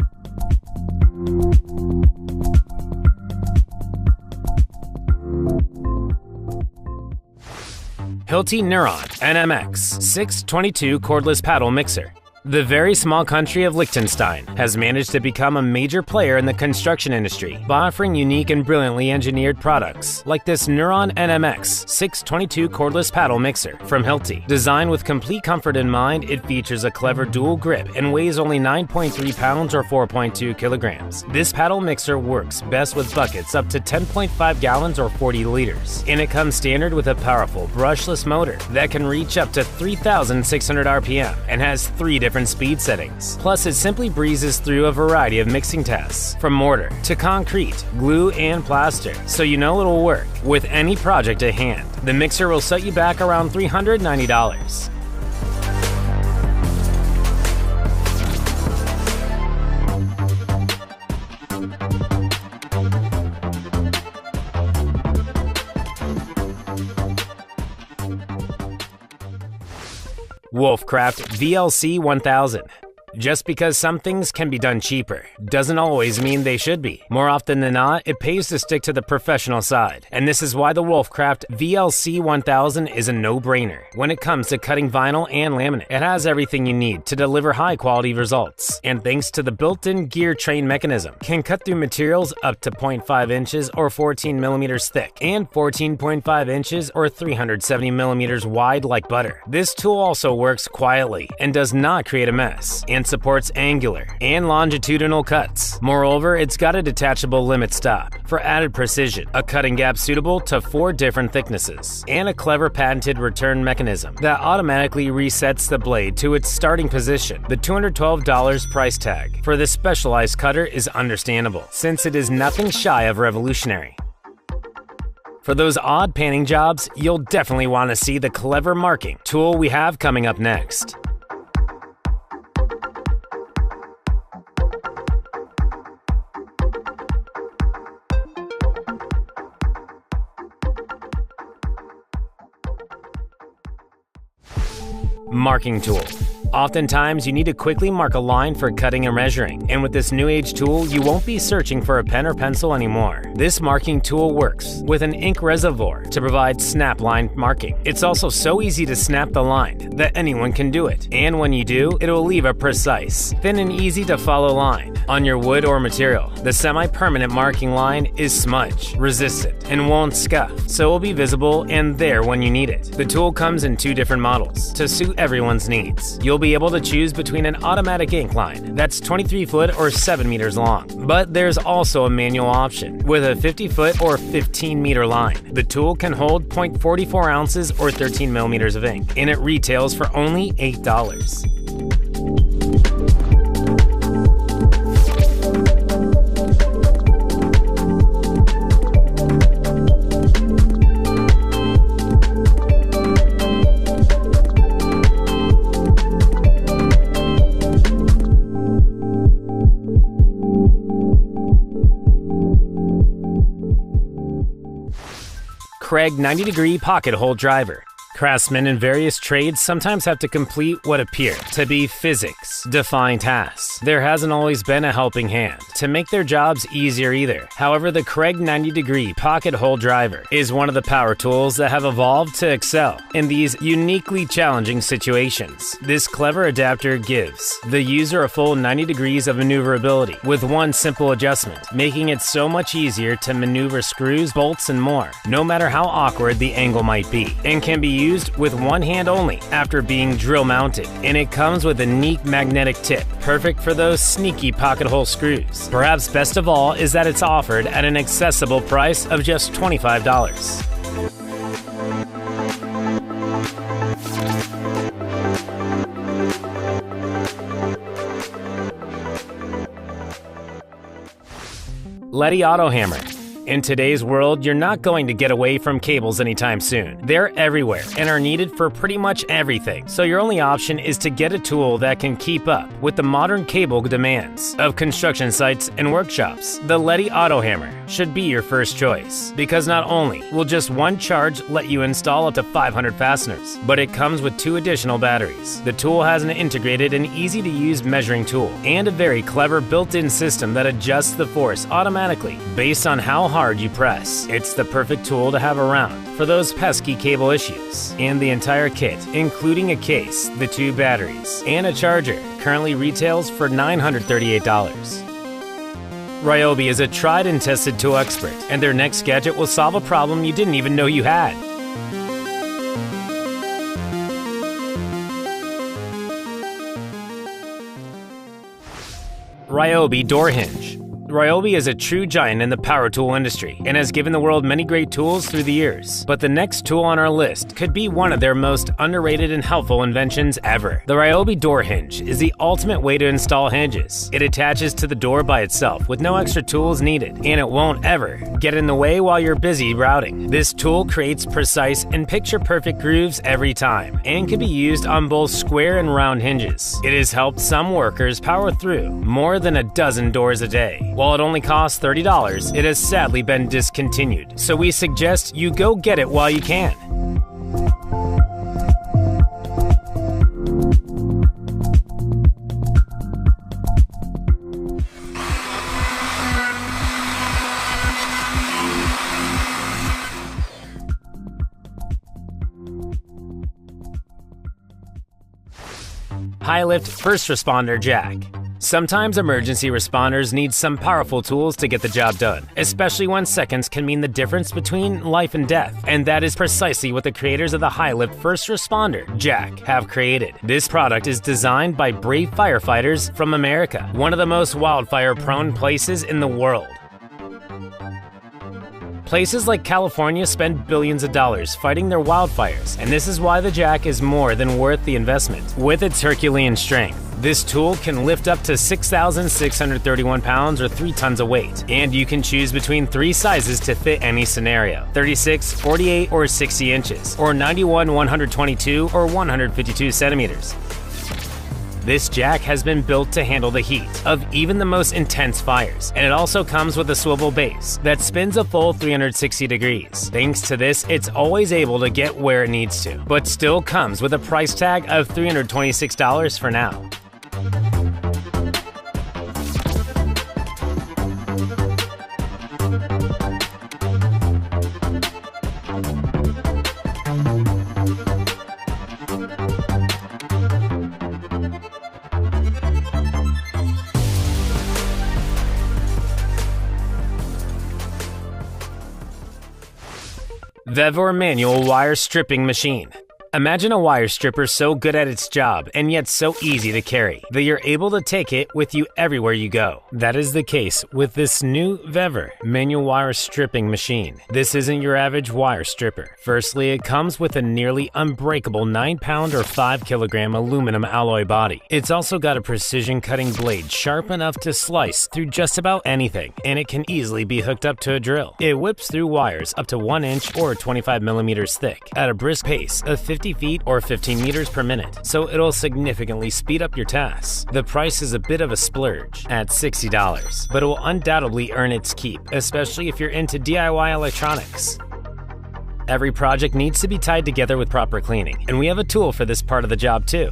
Hilti Neuron NMX 622 cordless paddle mixer. The very small country of Liechtenstein has managed to become a major player in the construction industry by offering unique and brilliantly engineered products like this Neuron NMX 622 cordless paddle mixer from Hilti. Designed with complete comfort in mind, it features a clever dual grip and weighs only 9.3 pounds or 4.2 kilograms. This paddle mixer works best with buckets up to 10.5 gallons or 40 liters, and it comes standard with a powerful brushless motor that can reach up to 3,600 RPM and has 3 different speed settings. Plus, it simply breezes through a variety of mixing tests, from mortar to concrete, glue, and plaster, so you know it'll work with any project at hand. The mixer will set you back around $390. Wolfcraft VLC 1000. Just because some things can be done cheaper doesn't always mean they should be. More often than not, it pays to stick to the professional side. And this is why the Wolfcraft VLC 1000 is a no-brainer when it comes to cutting vinyl and laminate. It has everything you need to deliver high-quality results. And thanks to the built-in gear train mechanism, can cut through materials up to 0.5 inches or 14 millimeters thick and 14.5 inches or 370 millimeters wide like butter. This tool also works quietly and does not create a mess, and supports angular and longitudinal cuts. Moreover, it's got a detachable limit stop for added precision, a cutting gap suitable to 4 different thicknesses, and a clever patented return mechanism that automatically resets the blade to its starting position. The $212 price tag for this specialized cutter is understandable, since it is nothing shy of revolutionary. For those odd panning jobs, you'll definitely want to see the clever marking tool we have coming up next. Marking tool. Oftentimes, you need to quickly mark a line for cutting or measuring, and with this new age tool, you won't be searching for a pen or pencil anymore. This marking tool works with an ink reservoir to provide snap line marking. It's also so easy to snap the line that anyone can do it, and when you do, it will leave a precise, thin and easy to follow line on your wood or material. The semi-permanent marking line is smudge resistant and won't scuff, so it will be visible and there when you need it. The tool comes in 2 different models to suit everyone's needs. You'll be able to choose between an automatic ink line that's 23 foot or 7 meters long, but there's also a manual option with a 50 foot or 15 meter line. The tool can hold 0.44 ounces or 13 millimeters of ink, and it retails for only $8. Craig 90-degree pocket hole driver. Craftsmen in various trades sometimes have to complete what appear to be physics-defying tasks. There hasn't always been a helping hand to make their jobs easier either. However, the Craig 90-degree pocket hole driver is one of the power tools that have evolved to excel in these uniquely challenging situations. This clever adapter gives the user a full 90 degrees of maneuverability with one simple adjustment, making it so much easier to maneuver screws, bolts, and more, no matter how awkward the angle might be, and can be used with one hand only after being drill mounted. And it comes with a unique magnetic tip, perfect for those sneaky pocket hole screws. Perhaps best of all is that it's offered at an accessible price of just $25. Ledi Auto Hammer. In today's world, you're not going to get away from cables anytime soon. They're everywhere and are needed for pretty much everything, so your only option is to get a tool that can keep up with the modern cable demands of construction sites and workshops. The Ledi Auto Hammer should be your first choice, because not only will just one charge let you install up to 500 fasteners, but it comes with 2 additional batteries. The tool has an integrated and easy-to-use measuring tool and a very clever built-in system that adjusts the force automatically based on how hard you press. It's the perfect tool to have around for those pesky cable issues. And the entire kit, including a case, the 2 batteries, and a charger, currently retails for $938. Ryobi is a tried and tested tool expert, and their next gadget will solve a problem you didn't even know you had. Ryobi Door Hinge. Ryobi is a true giant in the power tool industry and has given the world many great tools through the years. But the next tool on our list could be one of their most underrated and helpful inventions ever. The Ryobi Door Hinge is the ultimate way to install hinges. It attaches to the door by itself with no extra tools needed, and it won't ever get in the way while you're busy routing. This tool creates precise and picture-perfect grooves every time and can be used on both square and round hinges. It has helped some workers power through more than a dozen doors a day. While it only costs $30, it has sadly been discontinued, so we suggest you go get it while you can. High Lift First Responder Jack. Sometimes emergency responders need some powerful tools to get the job done, especially when seconds can mean the difference between life and death. And that is precisely what the creators of the High Lift First Responder Jack have created. This product is designed by brave firefighters from America, one of the most wildfire-prone places in the world. Places like California spend billions of dollars fighting their wildfires, and this is why the Jack is more than worth the investment. With its Herculean strength, this tool can lift up to 6,631 pounds or 3 tons of weight, and you can choose between 3 sizes to fit any scenario: 36, 48, or 60 inches, or 91, 122, or 152 centimeters. This jack has been built to handle the heat of even the most intense fires, and it also comes with a swivel base that spins a full 360 degrees. Thanks to this, it's always able to get where it needs to, but still comes with a price tag of $326 for now. Vevor manual wire stripping machine. Imagine a wire stripper so good at its job and yet so easy to carry that you're able to take it with you everywhere you go. That is the case with this new Vevor manual wire stripping machine. This isn't your average wire stripper. Firstly, it comes with a nearly unbreakable 9-pound or 5-kilogram aluminum alloy body. It's also got a precision cutting blade sharp enough to slice through just about anything, and it can easily be hooked up to a drill. It whips through wires up to 1 inch or 25 millimeters thick at a brisk pace of 50 feet or 15 meters per minute, so it'll significantly speed up your tasks. The price is a bit of a splurge at $60, but it will undoubtedly earn its keep, especially if you're into DIY electronics. Every project needs to be tied together with proper cleaning, and we have a tool for this part of the job too.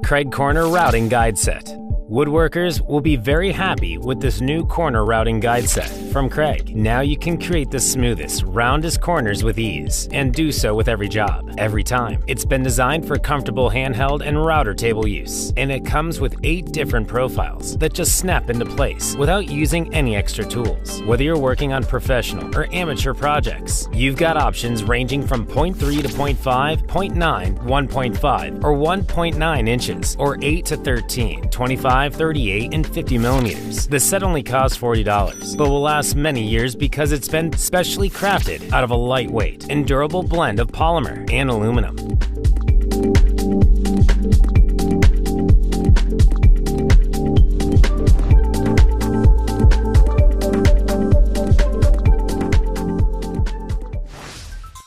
Craig Corner Routing Guide Set. Woodworkers will be very happy with this new corner routing guide set from Craig. Now you can create the smoothest, roundest corners with ease, and do so with every job, every time. It's been designed for comfortable handheld and router table use, and it comes with 8 different profiles that just snap into place without using any extra tools. Whether you're working on professional or amateur projects, you've got options ranging from 0.3 to 0.5, 0.9, 1.5, or 1.9 inches, or 8 to 13, 25, 38, and 50 millimeters. The set only costs $40, but will last many years because it's been specially crafted out of a lightweight and durable blend of polymer and aluminum.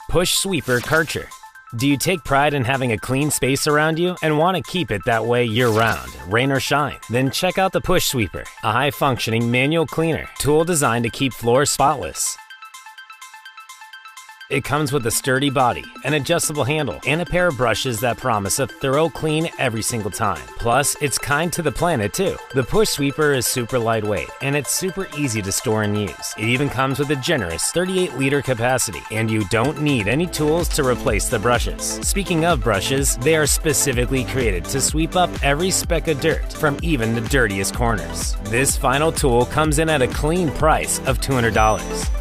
Push Sweeper Karcher. Do you take pride in having a clean space around you and want to keep it that way year-round, rain or shine? Then check out the Push Sweeper, a high-functioning manual cleaner tool designed to keep floors spotless. It comes with a sturdy body, an adjustable handle, and a pair of brushes that promise a thorough clean every single time. Plus, it's kind to the planet too. The Push Sweeper is super lightweight, and it's super easy to store and use. It even comes with a generous 38-liter capacity, and you don't need any tools to replace the brushes. Speaking of brushes, they are specifically created to sweep up every speck of dirt from even the dirtiest corners. This final tool comes in at a clean price of $200.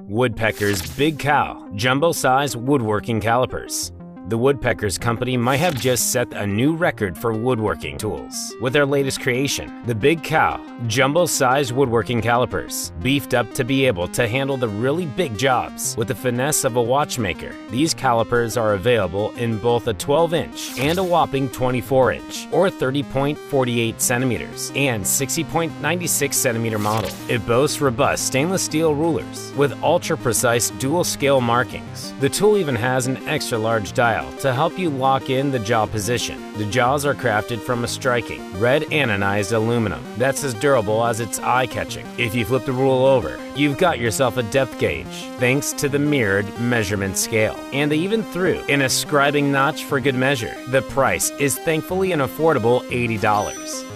Woodpecker's Big Cow Jumbo-Size Woodworking Calipers. The Woodpeckers Company might have just set a new record for woodworking tools with their latest creation, the Big Cow Jumbo-Size Woodworking Calipers. Beefed up to be able to handle the really big jobs with the finesse of a watchmaker, these calipers are available in both a 12-inch and a whopping 24-inch or 30.48 centimeters and 60.96 centimeter model. It boasts robust stainless steel rulers with ultra-precise dual-scale markings. The tool even has an extra-large dial to help you lock in the jaw position. The jaws are crafted from a striking, red anodized aluminum that's as durable as it's eye-catching. If you flip the rule over, you've got yourself a depth gauge, thanks to the mirrored measurement scale. And they even threw in a scribing notch for good measure. The price is thankfully an affordable $80.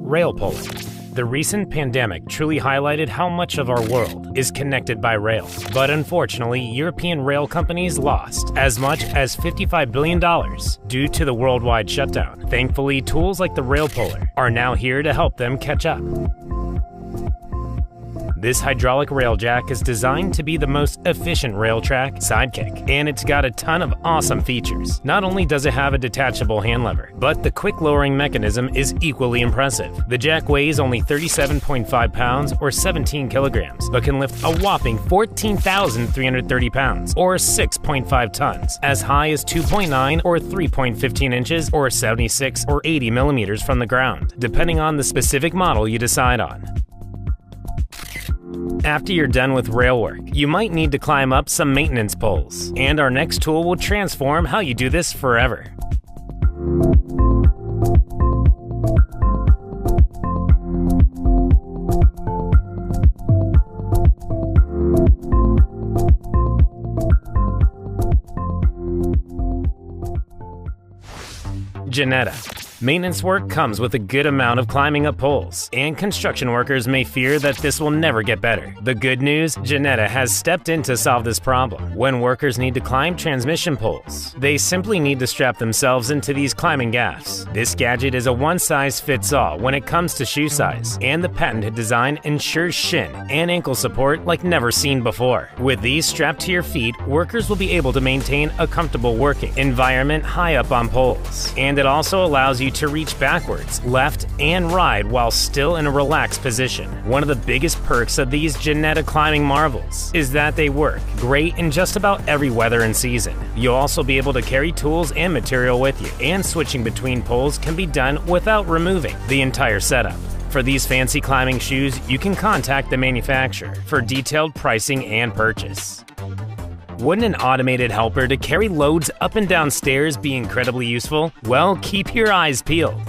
Rail puller. The recent pandemic truly highlighted how much of our world is connected by rail. But unfortunately, European rail companies lost as much as $55 billion due to the worldwide shutdown. Thankfully, tools like the Rail Puller are now here to help them catch up. This hydraulic rail jack is designed to be the most efficient rail track sidekick, and it's got a ton of awesome features. Not only does it have a detachable hand lever, but the quick lowering mechanism is equally impressive. The jack weighs only 37.5 pounds or 17 kilograms, but can lift a whopping 14,330 pounds or 6.5 tons, as high as 2.9 or 3.15 inches or 76 or 80 millimeters from the ground, depending on the specific model you decide on. After you're done with rail work, you might need to climb up some maintenance poles, and our next tool will transform how you do this forever. Janetta. Maintenance work comes with a good amount of climbing up poles, and construction workers may fear that this will never get better. The good news, Janetta has stepped in to solve this problem. When workers need to climb transmission poles, they simply need to strap themselves into these climbing gaffs. This gadget is a one-size-fits-all when it comes to shoe size, and the patented design ensures shin and ankle support like never seen before. With these strapped to your feet, workers will be able to maintain a comfortable working environment high up on poles, and it also allows you to reach backwards, left, and right while still in a relaxed position. One of the biggest perks of these Janetta climbing marvels is that they work great in just about every weather and season. You'll also be able to carry tools and material with you, and switching between poles can be done without removing the entire setup. For these fancy climbing shoes, you can contact the manufacturer for detailed pricing and purchase. Wouldn't an automated helper to carry loads up and down stairs be incredibly useful? Well, keep your eyes peeled.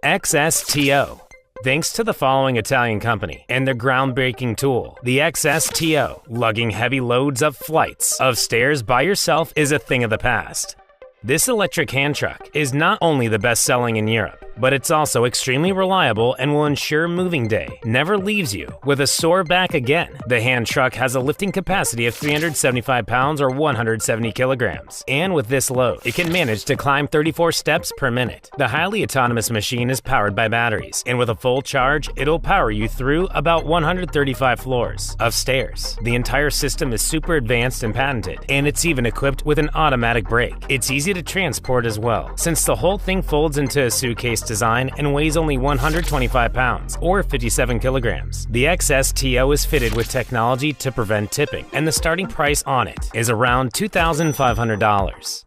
XSTO. Thanks to the following Italian company and their groundbreaking tool, the XSTO, lugging heavy loads up flights of stairs by yourself is a thing of the past. This electric hand truck is not only the best-selling in Europe, but it's also extremely reliable and will ensure moving day never leaves you with a sore back again. The hand truck has a lifting capacity of 375 pounds or 170 kilograms, and with this load, it can manage to climb 34 steps per minute. The highly autonomous machine is powered by batteries, and with a full charge, it'll power you through about 135 floors of stairs. The entire system is super advanced and patented, and it's even equipped with an automatic brake. It's easy to transport as well, since the whole thing folds into a suitcase design and weighs only 125 pounds or 57 kilograms. The XSTO is fitted with technology to prevent tipping, and the starting price on it is around $2,500.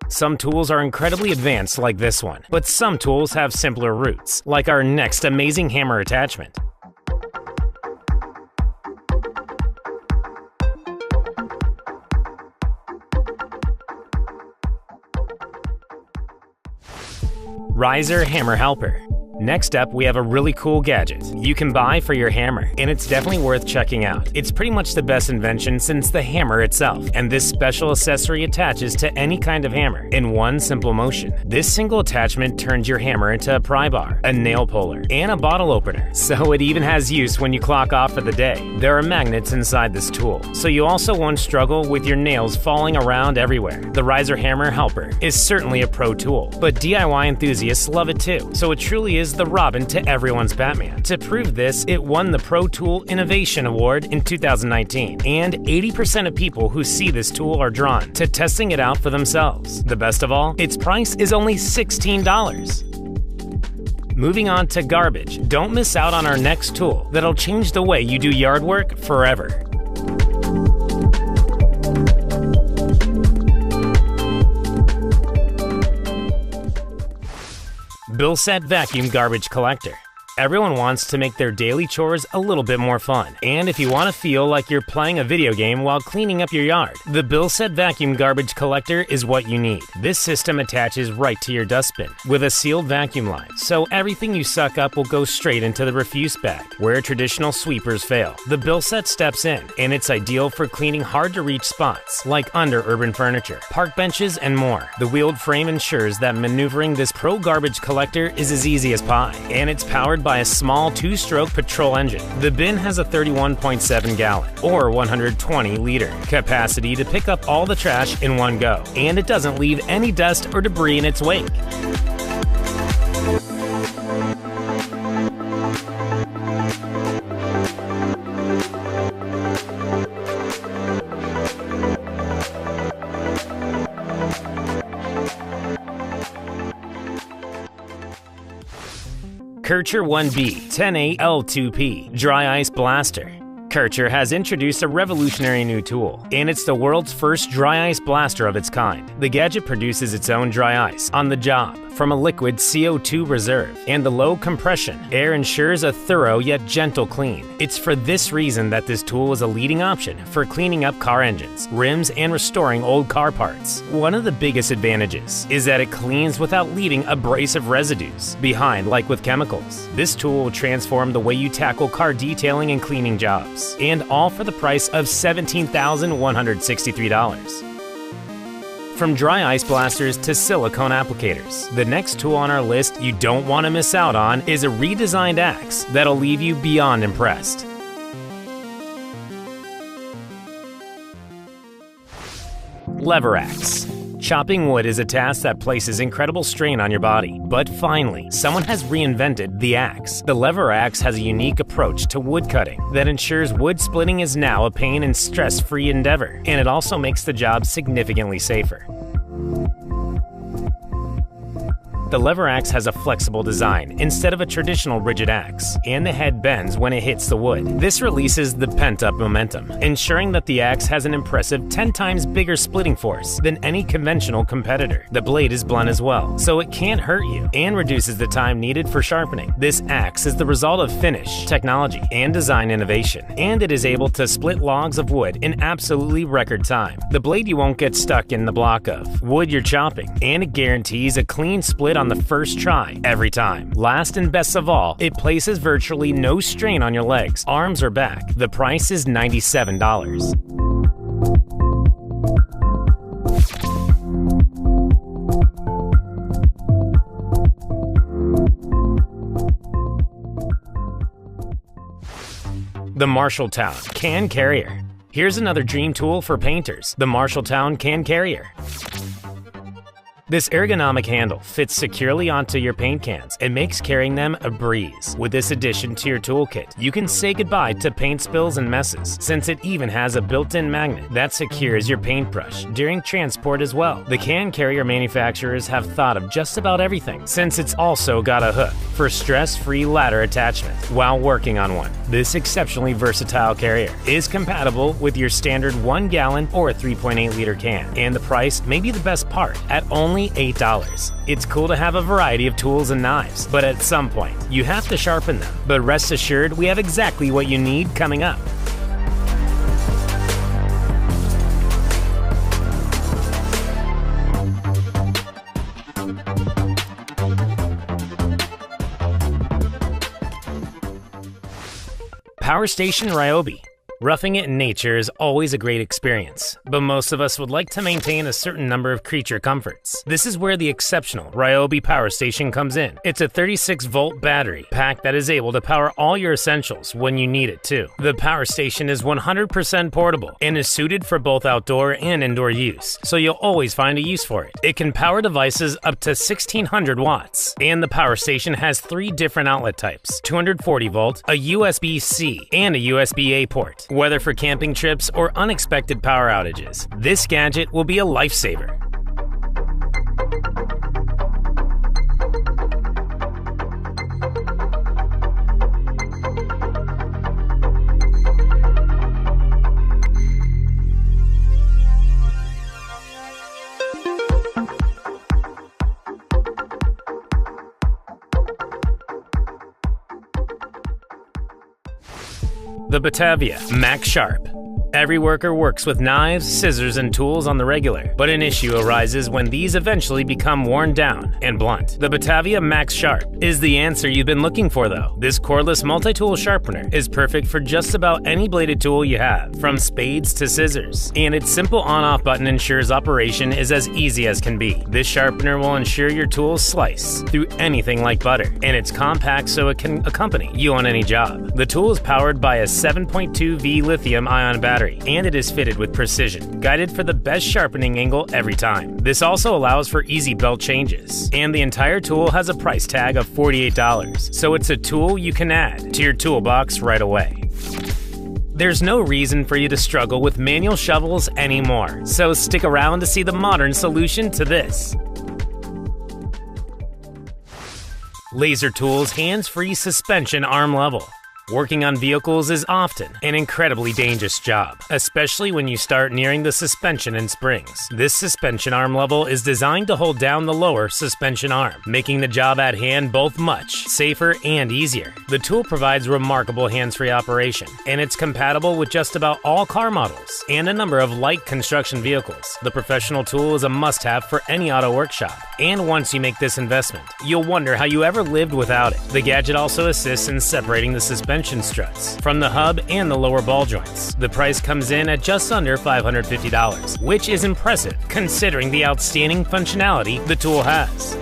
Some tools are incredibly advanced like this one, but some tools have simpler routes, like our next amazing hammer attachment. Riser Hammer Helper. Next up, we have a really cool gadget you can buy for your hammer, and it's definitely worth checking out. It's pretty much the best invention since the hammer itself, and this special accessory attaches to any kind of hammer in one simple motion. This single attachment turns your hammer into a pry bar, a nail puller, and a bottle opener, so it even has use when you clock off for the day. There are magnets inside this tool, so you also won't struggle with your nails falling around everywhere. The Riser Hammer Helper is certainly a pro tool, but DIY enthusiasts love it too, so it truly is the Robin to everyone's Batman. To prove this, it won the Pro Tool Innovation Award in 2019, and 80% of people who see this tool are drawn to testing it out for themselves. The best of all, its price is only $16. Moving on to garbage, don't miss out on our next tool that'll change the way you do yard work forever. Bill Set Vacuum Garbage Collector. Everyone wants to make their daily chores a little bit more fun. And if you want to feel like you're playing a video game while cleaning up your yard, the Billset Vacuum Garbage Collector is what you need. This system attaches right to your dustbin with a sealed vacuum line, so everything you suck up will go straight into the refuse bag, where traditional sweepers fail. The Billset steps in, and it's ideal for cleaning hard-to-reach spots, like under urban furniture, park benches, and more. The wheeled frame ensures that maneuvering this pro garbage collector is as easy as pie, and it's powered by a small 2-stroke petrol engine. The bin has a 31.7 gallon or 120 liter capacity to pick up all the trash in one go, and it doesn't leave any dust or debris in its wake. Kärcher 1B 10A-L2P Dry Ice Blaster. Kärcher has introduced a revolutionary new tool, and it's the world's first dry ice blaster of its kind. The gadget produces its own dry ice on the job from a liquid CO2 reserve, and the low compression air ensures a thorough yet gentle clean. It's for this reason that this tool is a leading option for cleaning up car engines, rims, and restoring old car parts. One of the biggest advantages is that it cleans without leaving abrasive residues behind like with chemicals. This tool will transform the way you tackle car detailing and cleaning jobs, and all for the price of $17,163. From dry ice blasters to silicone applicators, the next tool on our list you don't want to miss out on is a redesigned axe that'll leave you beyond impressed. Lever axe. Chopping wood is a task that places incredible strain on your body, but finally, someone has reinvented the axe. The lever axe has a unique approach to wood cutting that ensures wood splitting is now a pain and stress-free endeavor, and it also makes the job significantly safer. The lever axe has a flexible design instead of a traditional rigid axe, and the head bends when it hits the wood. This releases the pent-up momentum, ensuring that the axe has an impressive 10 times bigger splitting force than any conventional competitor. The blade is blunt as well, so it can't hurt you, and reduces the time needed for sharpening. This axe is the result of finish, technology, and design innovation, and it is able to split logs of wood in absolutely record time. The blade you won't get stuck in the block of wood you're chopping, and it guarantees a clean split on the first try every time. Last and best of all, it places virtually no strain on your legs, arms, or back. The price is $97. The Marshalltown Can Carrier. Here's another dream tool for painters, the Marshalltown Can Carrier. This ergonomic handle fits securely onto your paint cans and makes carrying them a breeze. With this addition to your toolkit, you can say goodbye to paint spills and messes, since it even has a built-in magnet that secures your paintbrush during transport as well. The can carrier manufacturers have thought of just about everything, since it's also got a hook for stress-free ladder attachment while working on one. This exceptionally versatile carrier is compatible with your standard 1-gallon or 3.8-liter can, and the price may be the best part at only $8. It's cool to have a variety of tools and knives, but at some point, you have to sharpen them. But rest assured, we have exactly what you need coming up. Power Station Ryobi. Roughing it in nature is always a great experience, but most of us would like to maintain a certain number of creature comforts. This is where the exceptional Ryobi Power Station comes in. It's a 36-volt battery pack that is able to power all your essentials when you need it too. The Power Station is 100% portable and is suited for both outdoor and indoor use, so you'll always find a use for it. It can power devices up to 1600 watts, and the Power Station has 3 different outlet types: 240 volt, a USB-C, and a USB-A port. Whether for camping trips or unexpected power outages, this gadget will be a lifesaver. The Batavia Max Sharp. Every worker works with knives, scissors, and tools on the regular, but an issue arises when these eventually become worn down and blunt. The Batavia Max Sharp is the answer you've been looking for, though. This cordless multi-tool sharpener is perfect for just about any bladed tool you have, from spades to scissors, and its simple on-off button ensures operation is as easy as can be. This sharpener will ensure your tools slice through anything like butter, and it's compact so it can accompany you on any job. The tool is powered by a 7.2V lithium-ion battery, and it is fitted with precision, guided for the best sharpening angle every time. This also allows for easy belt changes, and the entire tool has a price tag of $48, so it's a tool you can add to your toolbox right away. There's no reason for you to struggle with manual shovels anymore, so stick around to see the modern solution to this. Laser Tools hands-free suspension arm level. Working on vehicles is often an incredibly dangerous job, especially when you start nearing the suspension and springs. This suspension arm level is designed to hold down the lower suspension arm, making the job at hand both much safer and easier. The tool provides remarkable hands-free operation, and it's compatible with just about all car models and a number of light construction vehicles. The professional tool is a must-have for any auto workshop, and once you make this investment, you'll wonder how you ever lived without it. The gadget also assists in separating the suspension struts from the hub and the lower ball joints. The price comes in at just under $550, which is impressive considering the outstanding functionality the tool has.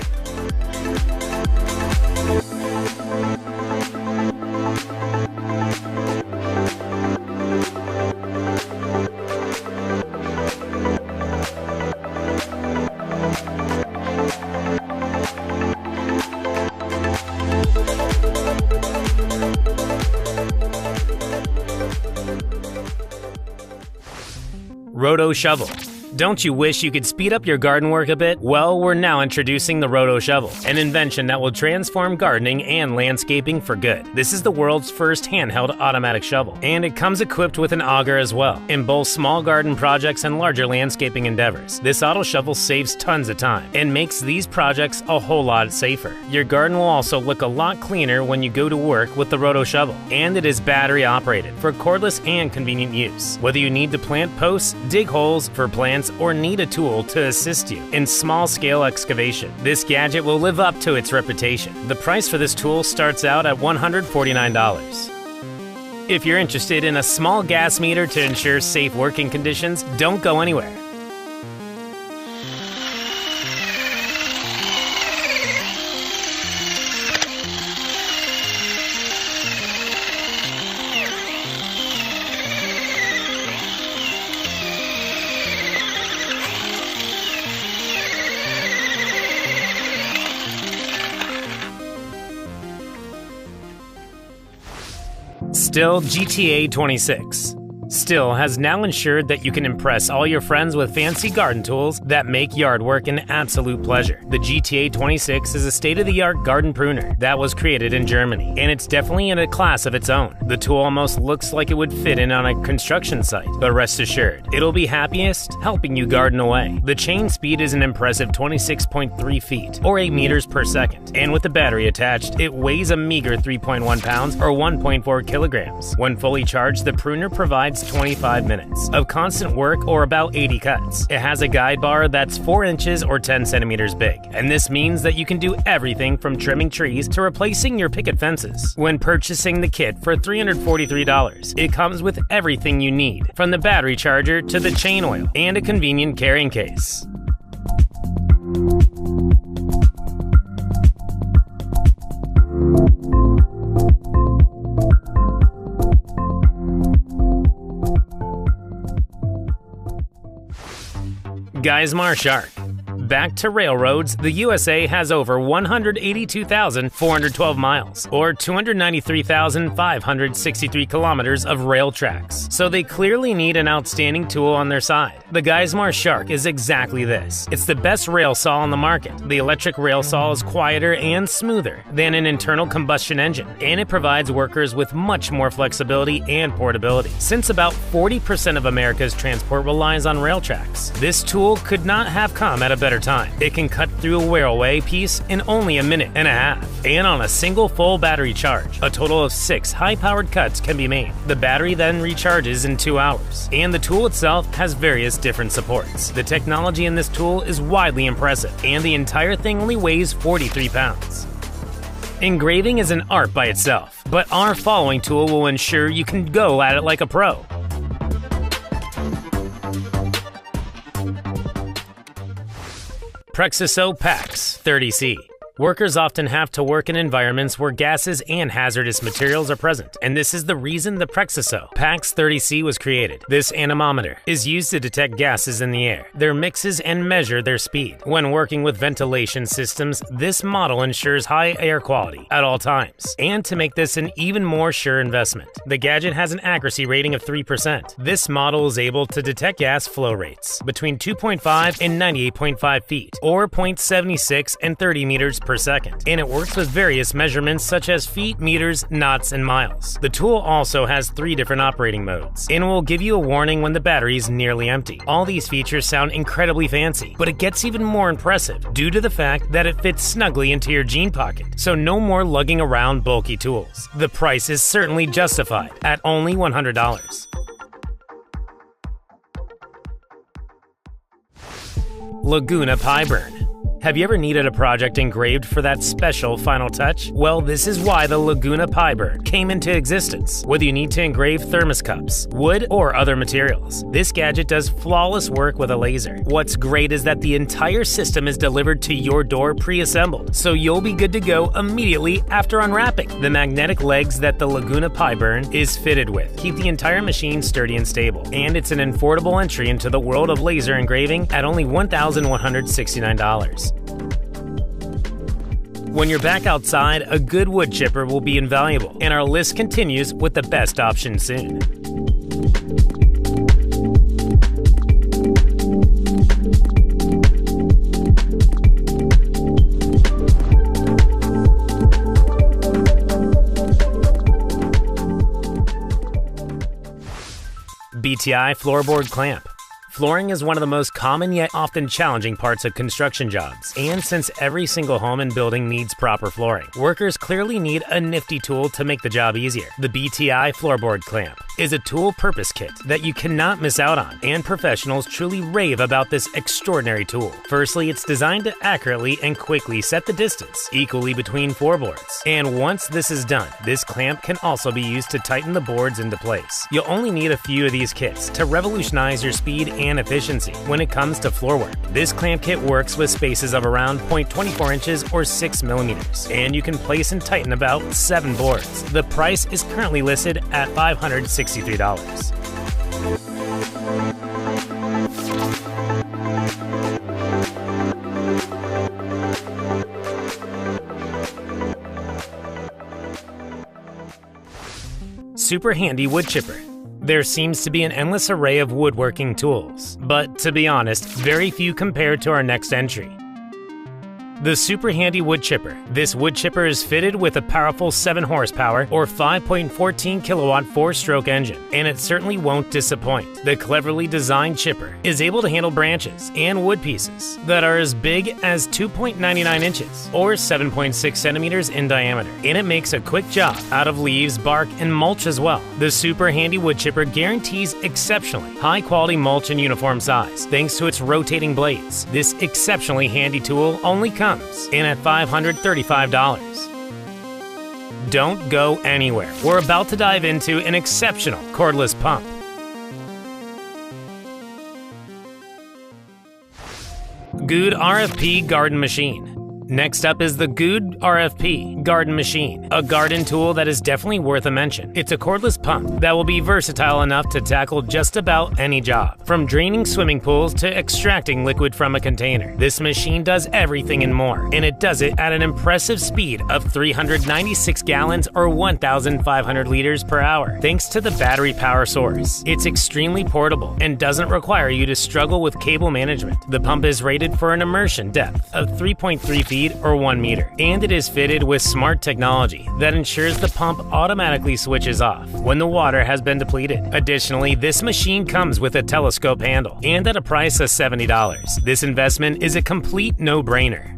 Roto Shovel. Don't you wish you could speed up your garden work a bit? Well, we're now introducing the Roto Shovel, an invention that will transform gardening and landscaping for good. This is the world's first handheld automatic shovel, and it comes equipped with an auger as well. In both small garden projects and larger landscaping endeavors, this auto shovel saves tons of time and makes these projects a whole lot safer. Your garden will also look a lot cleaner when you go to work with the Roto Shovel, and it is battery operated for cordless and convenient use. Whether you need to plant posts, dig holes for plants, or need a tool to assist you in small-scale excavation, this gadget will live up to its reputation. The price for this tool starts out at $149. If you're interested in a small gas meter to ensure safe working conditions, don't go anywhere. Stihl GTA 26. Stihl has now ensured that you can impress all your friends with fancy garden tools that make yard work an absolute pleasure. The GTA 26 is a state-of-the-art garden pruner that was created in Germany, and it's definitely in a class of its own. The tool almost looks like it would fit in on a construction site, but rest assured, it'll be happiest helping you garden away. The chain speed is an impressive 26.3 feet, or 8 meters per second, and with the battery attached, it weighs a meager 3.1 pounds, or 1.4 kilograms. When fully charged, the pruner provides 25 minutes of constant work or about 80 cuts. It has a guide bar that's 4 inches or 10 centimeters big, and this means that you can do everything from trimming trees to replacing your picket fences. When purchasing the kit for $343, it comes with everything you need, from the battery charger to the chain oil and a convenient carrying case. Geismar Shark. Back to railroads, the USA has over 182,412 miles, or 293,563 kilometers of rail tracks, so they clearly need an outstanding tool on their side. The Geismar Shark is exactly this. It's the best rail saw on the market. The electric rail saw is quieter and smoother than an internal combustion engine, and it provides workers with much more flexibility and portability. Since about 40% of America's transport relies on rail tracks, this tool could not have come at a better their time. It can cut through a railway piece in only a minute and a half. And on a single full battery charge, a total of 6 high-powered cuts can be made. The battery then recharges in 2 hours. And the tool itself has various different supports. The technology in this tool is widely impressive, and the entire thing only weighs 43 pounds. Engraving is an art by itself, but our following tool will ensure you can go at it like a pro. Prexiso PAX 30C. Workers often have to work in environments where gases and hazardous materials are present, and this is the reason the Prexiso PAX 30C was created. This anemometer is used to detect gases in the air, their mixes, and measure their speed. When working with ventilation systems, this model ensures high air quality at all times. And to make this an even more sure investment, the gadget has an accuracy rating of 3%. This model is able to detect gas flow rates between 2.5 and 98.5 feet, or 0.76 and 30 meters per second, and it works with various measurements such as feet, meters, knots, and miles. The tool also has 3 different operating modes, and will give you a warning when the battery is nearly empty. All these features sound incredibly fancy, but it gets even more impressive due to the fact that it fits snugly into your jean pocket, so no more lugging around bulky tools. The price is certainly justified at only $100. Laguna Pie Burn. Have you ever needed a project engraved for that special final touch? Well, this is why the Laguna Pie Burn came into existence. Whether you need to engrave thermos cups, wood, or other materials, this gadget does flawless work with a laser. What's great is that the entire system is delivered to your door pre-assembled, so you'll be good to go immediately after unwrapping. The magnetic legs that the Laguna Pie Burn is fitted with keep the entire machine sturdy and stable, and it's an affordable entry into the world of laser engraving at only $1,169. When you're back outside, a good wood chipper will be invaluable, and our list continues with the best option soon. BTI Floorboard Clamp. Flooring is one of the most common yet often challenging parts of construction jobs, and since every single home and building needs proper flooring, workers clearly need a nifty tool to make the job easier. The BTI Floorboard Clamp is a tool purpose kit that you cannot miss out on, and professionals truly rave about this extraordinary tool. Firstly, it's designed to accurately and quickly set the distance equally between floorboards, and once this is done, this clamp can also be used to tighten the boards into place. You'll only need a few of these kits to revolutionize your speed and efficiency when it comes to floor work. This clamp kit works with spaces of around 0.24 inches or 6 millimeters, and you can place and tighten about 7 boards. The price is currently listed at $563. Super handy wood chipper. There seems to be an endless array of woodworking tools, but to be honest, very few compared to our next entry. The super handy wood chipper. This wood chipper is fitted with a powerful 7 horsepower or 5.14 kilowatt 4-stroke engine, and it certainly won't disappoint. The cleverly designed chipper is able to handle branches and wood pieces that are as big as 2.99 inches or 7.6 centimeters in diameter, and it makes a quick job out of leaves, bark, and mulch as well. The super handy wood chipper guarantees exceptionally high quality mulch and uniform size thanks to its rotating blades. This exceptionally handy tool only comes in at $535. Don't go anywhere. We're about to dive into an exceptional cordless pump. Good RFP Garden Machine. Next up is the Good RFP Garden Machine, a garden tool that is definitely worth a mention. It's a cordless pump that will be versatile enough to tackle just about any job, from draining swimming pools to extracting liquid from a container. This machine does everything and more, and it does it at an impressive speed of 396 gallons or 1,500 liters per hour, thanks to the battery power source. It's extremely portable and doesn't require you to struggle with cable management. The pump is rated for an immersion depth of 3.3 feet feet or 1 meter. And it is fitted with smart technology that ensures the pump automatically switches off when the water has been depleted. Additionally, this machine comes with a telescope handle and at a price of $70. This investment is a complete no-brainer.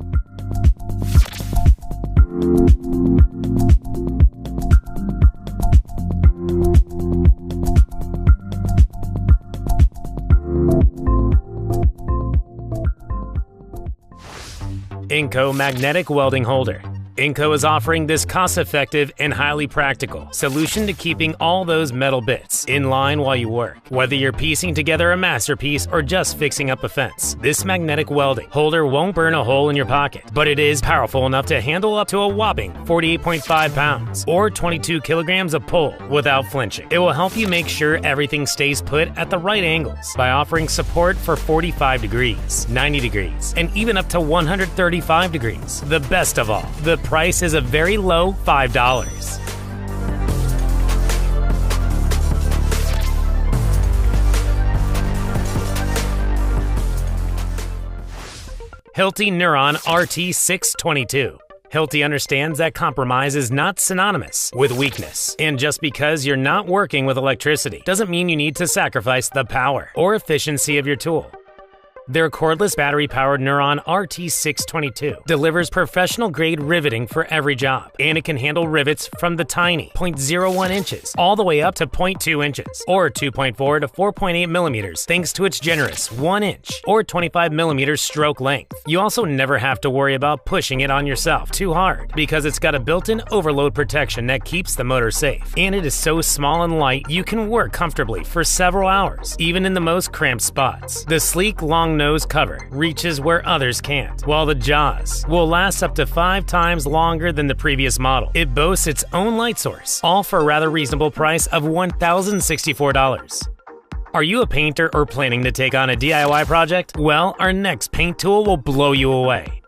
Inco Magnetic Welding Holder. Inco is offering this cost-effective and highly practical solution to keeping all those metal bits in line while you work. Whether you're piecing together a masterpiece or just fixing up a fence, this magnetic welding holder won't burn a hole in your pocket, but it is powerful enough to handle up to a whopping 48.5 pounds or 22 kilograms of pull without flinching. It will help you make sure everything stays put at the right angles by offering support for 45 degrees, 90 degrees, and even up to 135 degrees. The best of all, the price is a very low $5. Hilti Neuron RT622. Hilti understands that compromise is not synonymous with weakness. And just because you're not working with electricity doesn't mean you need to sacrifice the power or efficiency of your tool. Their cordless battery-powered Neuron RT622 delivers professional-grade riveting for every job, and it can handle rivets from the tiny 0.01 inches all the way up to 0.2 inches or 2.4 to 4.8 millimeters thanks to its generous 1 inch or 25 millimeters stroke length. You also never have to worry about pushing it on yourself too hard because it's got a built-in overload protection that keeps the motor safe, and it is so small and light you can work comfortably for several hours, even in the most cramped spots. The sleek, long nose cover reaches where others can't, while the jaws will last up to 5 times longer than the previous model. It boasts its own light source, all for a rather reasonable price of $1,064. Are you a painter or planning to take on a DIY project? Well, our next paint tool will blow you away.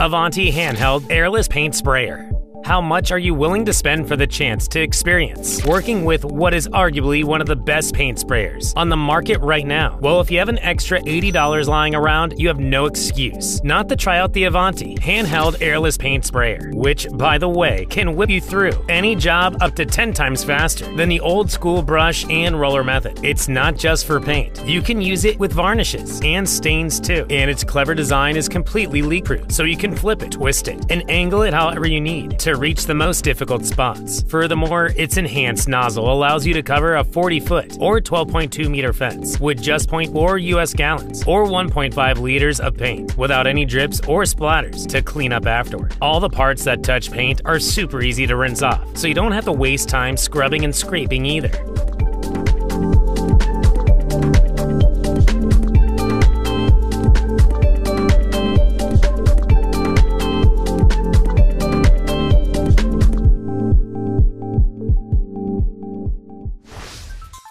Avanti Handheld Airless Paint Sprayer. How much are you willing to spend for the chance to experience working with what is arguably one of the best paint sprayers on the market right now? Well, if you have an extra $80 lying around, you have no excuse not to try out the Avanti Handheld Airless Paint Sprayer, which, by the way, can whip you through any job up to 10 times faster than the old school brush and roller method. It's not just for paint. You can use it with varnishes and stains too, and its clever design is completely leak-proof, so you can flip it, twist it, and angle it however you need to reach the most difficult spots. Furthermore, its enhanced nozzle allows you to cover a 40-foot or 12.2 meter fence with just 0.4 US gallons or 1.5 liters of paint without any drips or splatters to clean up afterward. All the parts that touch paint are super easy to rinse off, so you don't have to waste time scrubbing and scraping either.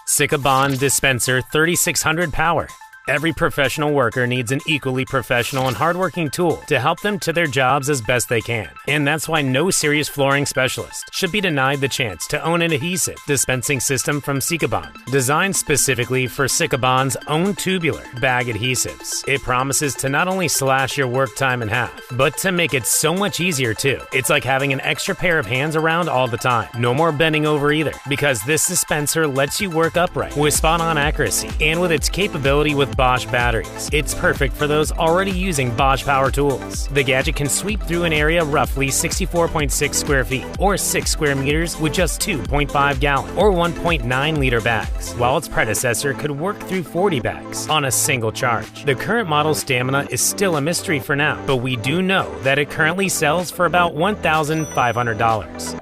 Sikabon Dispenser 3600 Power. Every professional worker needs an equally professional and hardworking tool to help them to their jobs as best they can. And that's why no serious flooring specialist should be denied the chance to own an adhesive dispensing system from Sikabon, designed specifically for Sikabon's own tubular bag adhesives. It promises to not only slash your work time in half, but to make it so much easier too. It's like having an extra pair of hands around all the time. No more bending over either, because this dispenser lets you work upright with spot-on accuracy, and with its capability with Bosch batteries, it's perfect for those already using Bosch power tools. The gadget can sweep through an area roughly 64.6 square feet or 6 square meters with just 2.5 gallon or 1.9 liter bags, while its predecessor could work through 40 bags on a single charge. The current model's stamina is still a mystery for now, but we do know that it currently sells for about $1,500.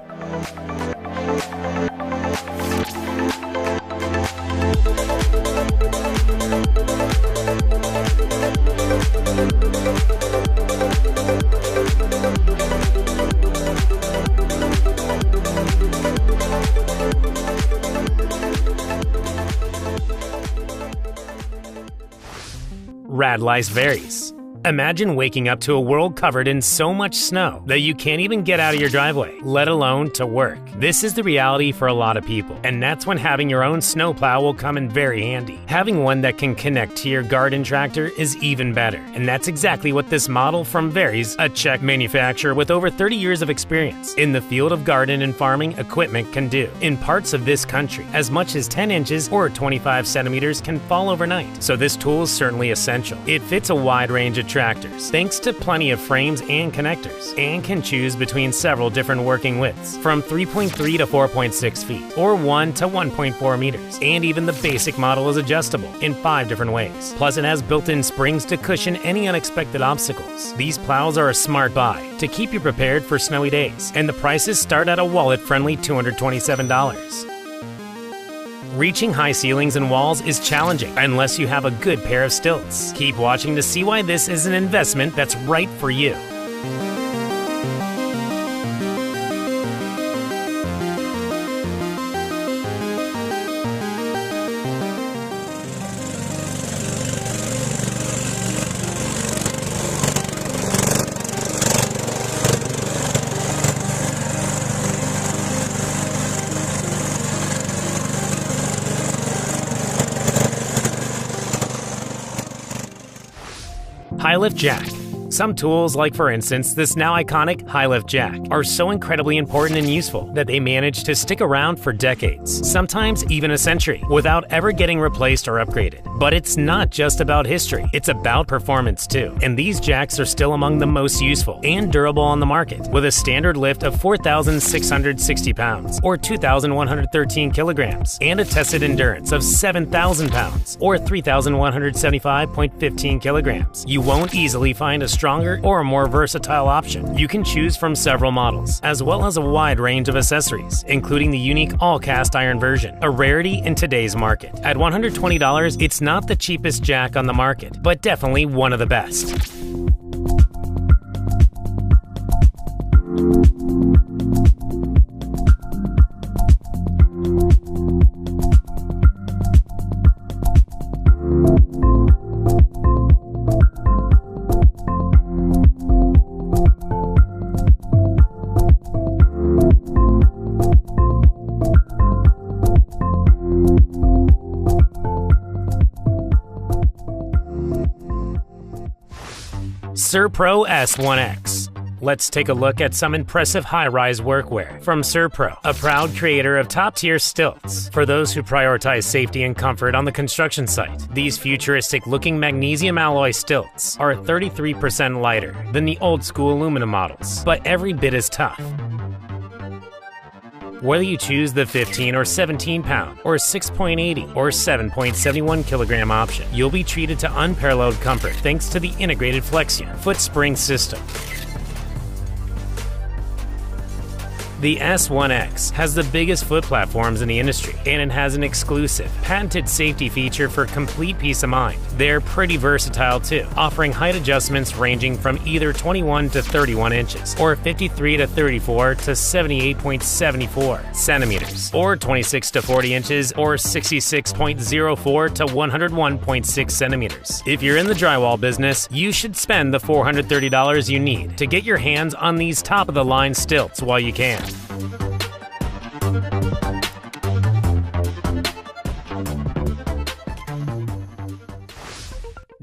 Rad Lice Varies. Imagine waking up to a world covered in so much snow that you can't even get out of your driveway, let alone to work. This is the reality for a lot of people, and that's when having your own snowplow will come in very handy. Having one that can connect to your garden tractor is even better, and that's exactly what this model from Varies, a Czech manufacturer with over 30 years of experience in the field of garden and farming equipment, can do. In parts of this country, as much as 10 inches or 25 centimeters can fall overnight, so this tool is certainly essential. It fits a wide range of tractors, thanks to plenty of frames and connectors, and can choose between several different working widths, from 3.3 to 4.6 feet, or 1 to 1.4 meters, and even the basic model is adjustable in 5 different ways. Plus, it has built-in springs to cushion any unexpected obstacles. These plows are a smart buy to keep you prepared for snowy days, and the prices start at a wallet-friendly $227. Reaching high ceilings and walls is challenging unless you have a good pair of stilts. Keep watching to see why this is an investment that's right for you. High lift jack. Some tools, like for instance this now iconic high lift jack, are so incredibly important and useful that they manage to stick around for decades, sometimes even a century, without ever getting replaced or upgraded. But it's not just about history, it's about performance too. And these jacks are still among the most useful and durable on the market, with a standard lift of 4,660 pounds or 2,113 kilograms, and a tested endurance of 7,000 pounds or 3,175.15 kilograms. You won't easily find a stronger or a more versatile option. You can choose from several models, as well as a wide range of accessories, including the unique all-cast iron version, a rarity in today's market. At $120, it's not the cheapest jack on the market, but definitely one of the best. SurPro S1X. Let's take a look at some impressive high-rise workwear from SurPro, a proud creator of top-tier stilts. For those who prioritize safety and comfort on the construction site, these futuristic-looking magnesium alloy stilts are 33% lighter than the old-school aluminum models, but every bit as tough. Whether you choose the 15 or 17 pound or 6.80 or 7.71 kilogram option, you'll be treated to unparalleled comfort thanks to the integrated Flexion foot spring system. The S1X has the biggest foot platforms in the industry, and it has an exclusive, patented safety feature for complete peace of mind. They're pretty versatile too, offering height adjustments ranging from either 21 to 31 inches, or 53 to 34 to 78.74 centimeters, or 26 to 40 inches, or 66.04 to 101.6 centimeters. If you're in the drywall business, you should spend the $430 you need to get your hands on these top-of-the-line stilts while you can.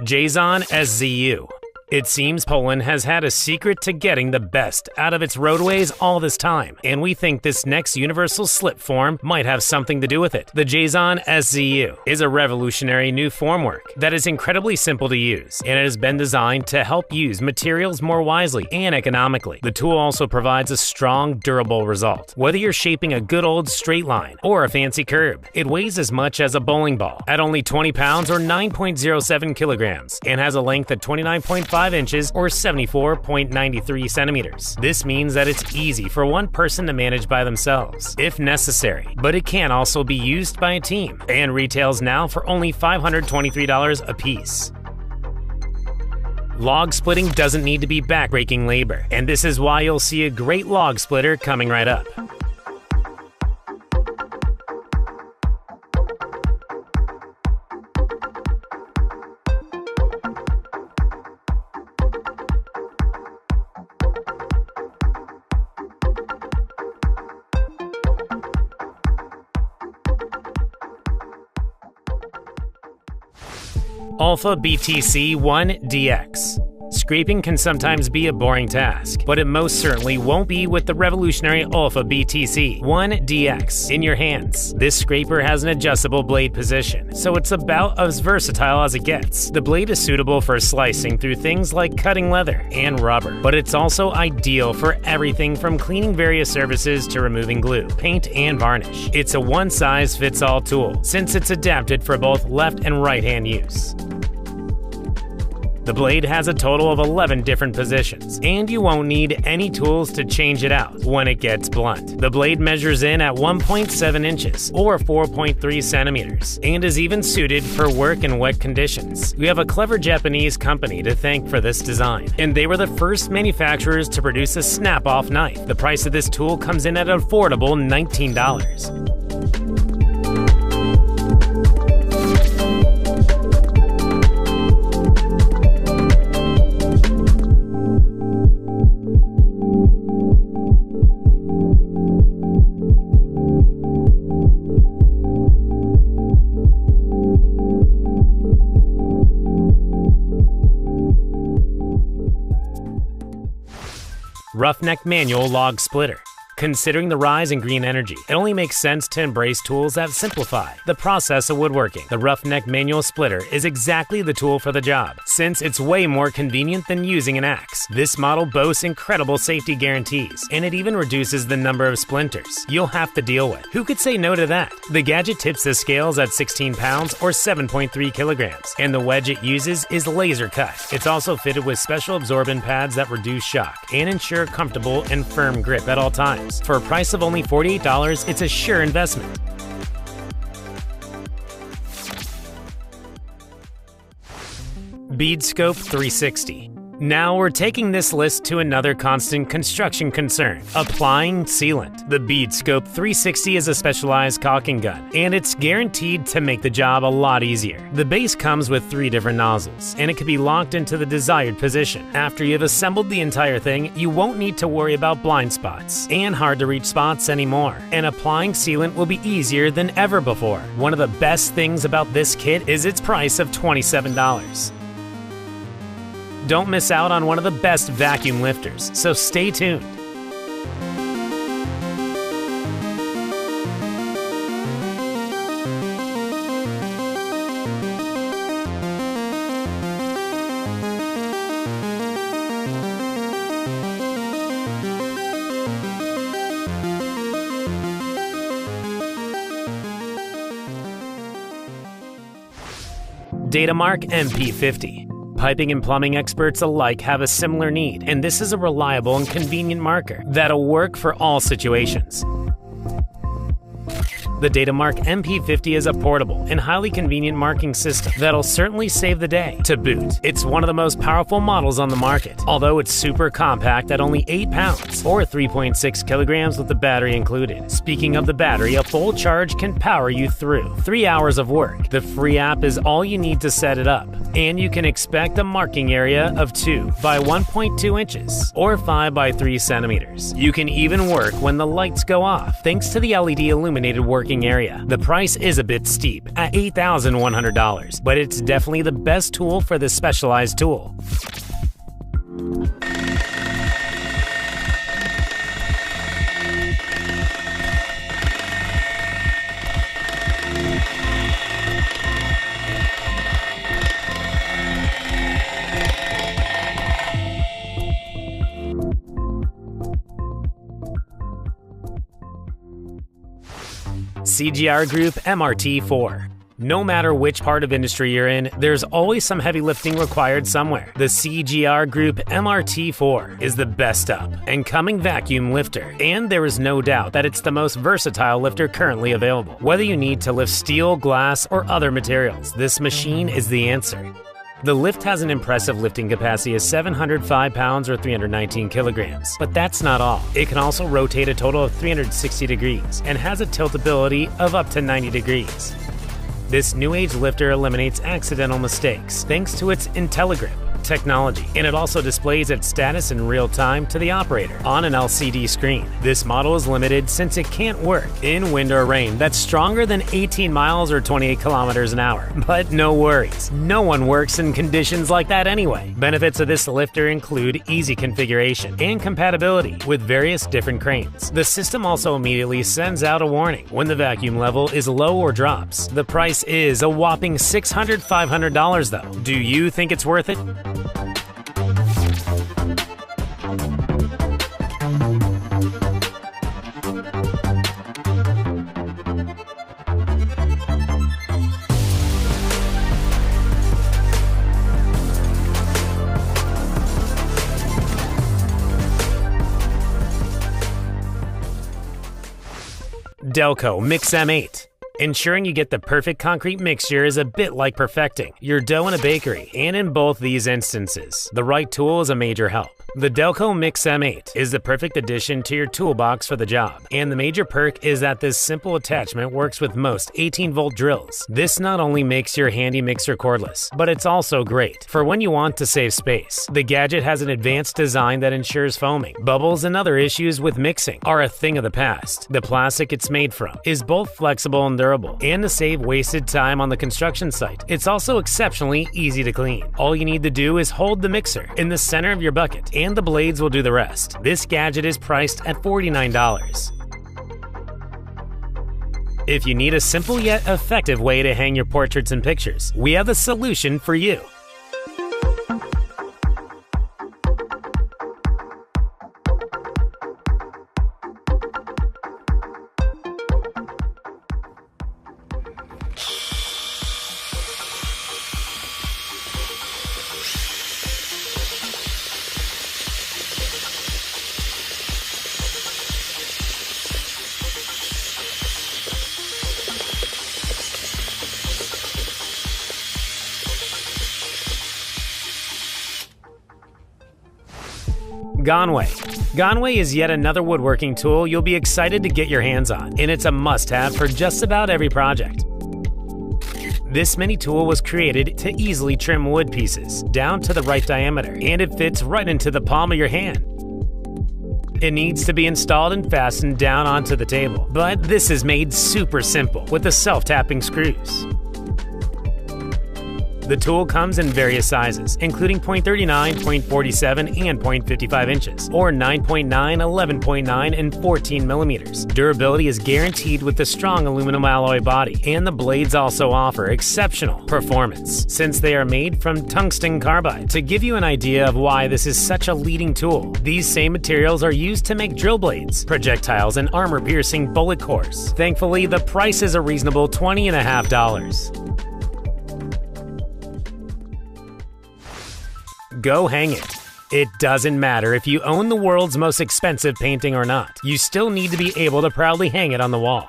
Jason SZU. It seems Poland has had a secret to getting the best out of its roadways all this time, and we think this next universal slip form might have something to do with it. The Jason SZU is a revolutionary new formwork that is incredibly simple to use, and it has been designed to help use materials more wisely and economically. The tool also provides a strong, durable result. Whether you're shaping a good old straight line or a fancy curb, it weighs as much as a bowling ball at only 20 pounds or 9.07 kilograms, and has a length of 29.5 inches or 74.93 centimeters. This means that it's easy for one person to manage by themselves, if necessary, but it can also be used by a team, and retails now for only $523 a piece. Log splitting doesn't need to be backbreaking labor, and this is why you'll see a great log splitter coming right up. Alpha BTC 1DX. Scraping can sometimes be a boring task, but it most certainly won't be with the revolutionary Alpha BTC 1DX in your hands. This scraper has an adjustable blade position, so it's about as versatile as it gets. The blade is suitable for slicing through things like cutting leather and rubber, but it's also ideal for everything from cleaning various surfaces to removing glue, paint, and varnish. It's a one-size-fits-all tool, since it's adapted for both left and right-hand use. The blade has a total of 11 different positions, and you won't need any tools to change it out when it gets blunt. The blade measures in at 1.7 inches or 4.3 centimeters and is even suited for work in wet conditions. We have a clever Japanese company to thank for this design, and they were the first manufacturers to produce a snap-off knife. The price of this tool comes in at an affordable $19. Roughneck Manual Log Splitter. Considering the rise in green energy, it only makes sense to embrace tools that simplify the process of woodworking. The Roughneck Manual Splitter is exactly the tool for the job, since it's way more convenient than using an axe. This model boasts incredible safety guarantees, and it even reduces the number of splinters you'll have to deal with. Who could say no to that? The gadget tips the scales at 16 pounds or 7.3 kilograms, and the wedge it uses is laser cut. It's also fitted with special absorbent pads that reduce shock and ensure comfortable and firm grip at all times. For a price of only $48, it's a sure investment. BeadScope 360. Now we're taking this list to another constant construction concern: applying sealant. The BeadScope 360 is a specialized caulking gun, and it's guaranteed to make the job a lot easier. The base comes with 3 different nozzles, and it can be locked into the desired position. After you've assembled the entire thing, you won't need to worry about blind spots and hard-to-reach spots anymore, and applying sealant will be easier than ever before. One of the best things about this kit is its price of $27. Don't miss out on one of the best vacuum lifters, so stay tuned. Datamark MP50. Piping and plumbing experts alike have a similar need, and this is a reliable and convenient marker that'll work for all situations. The Datamark MP50 is a portable and highly convenient marking system that'll certainly save the day. To boot, it's one of the most powerful models on the market, although it's super compact at only 8 pounds or 3.6 kilograms with the battery included. Speaking of the battery, a full charge can power you through 3 hours of work. The free app is all you need to set it up, and you can expect a marking area of 2 by 1.2 inches or 5 by 3 centimeters. You can even work when the lights go off thanks to the LED illuminated working area. The price is a bit steep at $8,100, but it's definitely the best tool for this specialized tool. CGR Group MRT4. No matter which part of industry you're in, there's always some heavy lifting required somewhere. The CGR Group MRT4 is the best up and coming vacuum lifter, and there is no doubt that it's the most versatile lifter currently available. Whether you need to lift steel, glass, or other materials, this machine is the answer. The lift has an impressive lifting capacity of 705 pounds or 319 kilograms, but that's not all. It can also rotate a total of 360 degrees and has a tiltability of up to 90 degrees. This new age lifter eliminates accidental mistakes thanks to its IntelliGrip technology, and it also displays its status in real time to the operator on an LCD screen. This model is limited since it can't work in wind or rain that's stronger than 18 miles or 28 kilometers an hour. But no worries, no one works in conditions like that anyway. Benefits of this lifter include easy configuration and compatibility with various different cranes. The system also immediately sends out a warning when the vacuum level is low or drops. The price is a whopping $500 though. Do you think it's worth it? Delco Mix M8. Ensuring you get the perfect concrete mixture is a bit like perfecting your dough in a bakery, and in both these instances, the right tool is a major help. The Delco Mix M8 is the perfect addition to your toolbox for the job, and the major perk is that this simple attachment works with most 18-volt drills. This not only makes your handy mixer cordless, but it's also great for when you want to save space. The gadget has an advanced design that ensures foaming, bubbles, and other issues with mixing are a thing of the past. The plastic it's made from is both flexible and durable, and to save wasted time on the construction site, it's also exceptionally easy to clean. All you need to do is hold the mixer in the center of your bucket, and the blades will do the rest. This gadget is priced at $49. If you need a simple yet effective way to hang your portraits and pictures, we have a solution for you. Gonway is yet another woodworking tool you'll be excited to get your hands on, and it's a must-have for just about every project. This mini tool was created to easily trim wood pieces down to the right diameter, and it fits right into the palm of your hand. It needs to be installed and fastened down onto the table, but this is made super simple with the self-tapping screws. The tool comes in various sizes, including .39, .47, and .55 inches, or 9.9, 11.9, and 14 millimeters. Durability is guaranteed with the strong aluminum alloy body, and the blades also offer exceptional performance, since they are made from tungsten carbide. To give you an idea of why this is such a leading tool, these same materials are used to make drill blades, projectiles, and armor-piercing bullet cores. Thankfully, the price is a reasonable $20.50. Go hang it. It doesn't matter if you own the world's most expensive painting or not, you still need to be able to proudly hang it on the wall.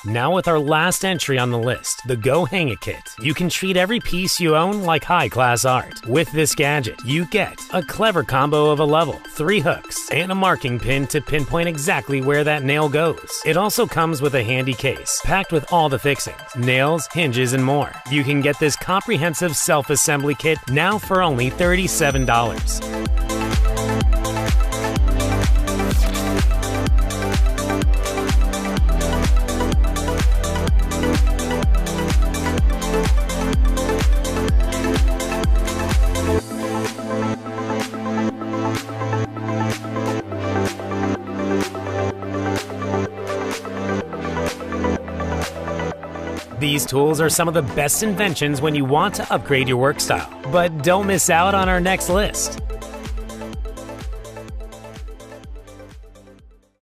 Now with our last entry on the list, the Go Hang It Kit, you can treat every piece you own like high-class art. With this gadget, you get a clever combo of a level, 3 hooks, and a marking pin to pinpoint exactly where that nail goes. It also comes with a handy case, packed with all the fixings, nails, hinges, and more. You can get this comprehensive self-assembly kit now for only $37. These tools are some of the best inventions when you want to upgrade your work style. But don't miss out on our next list.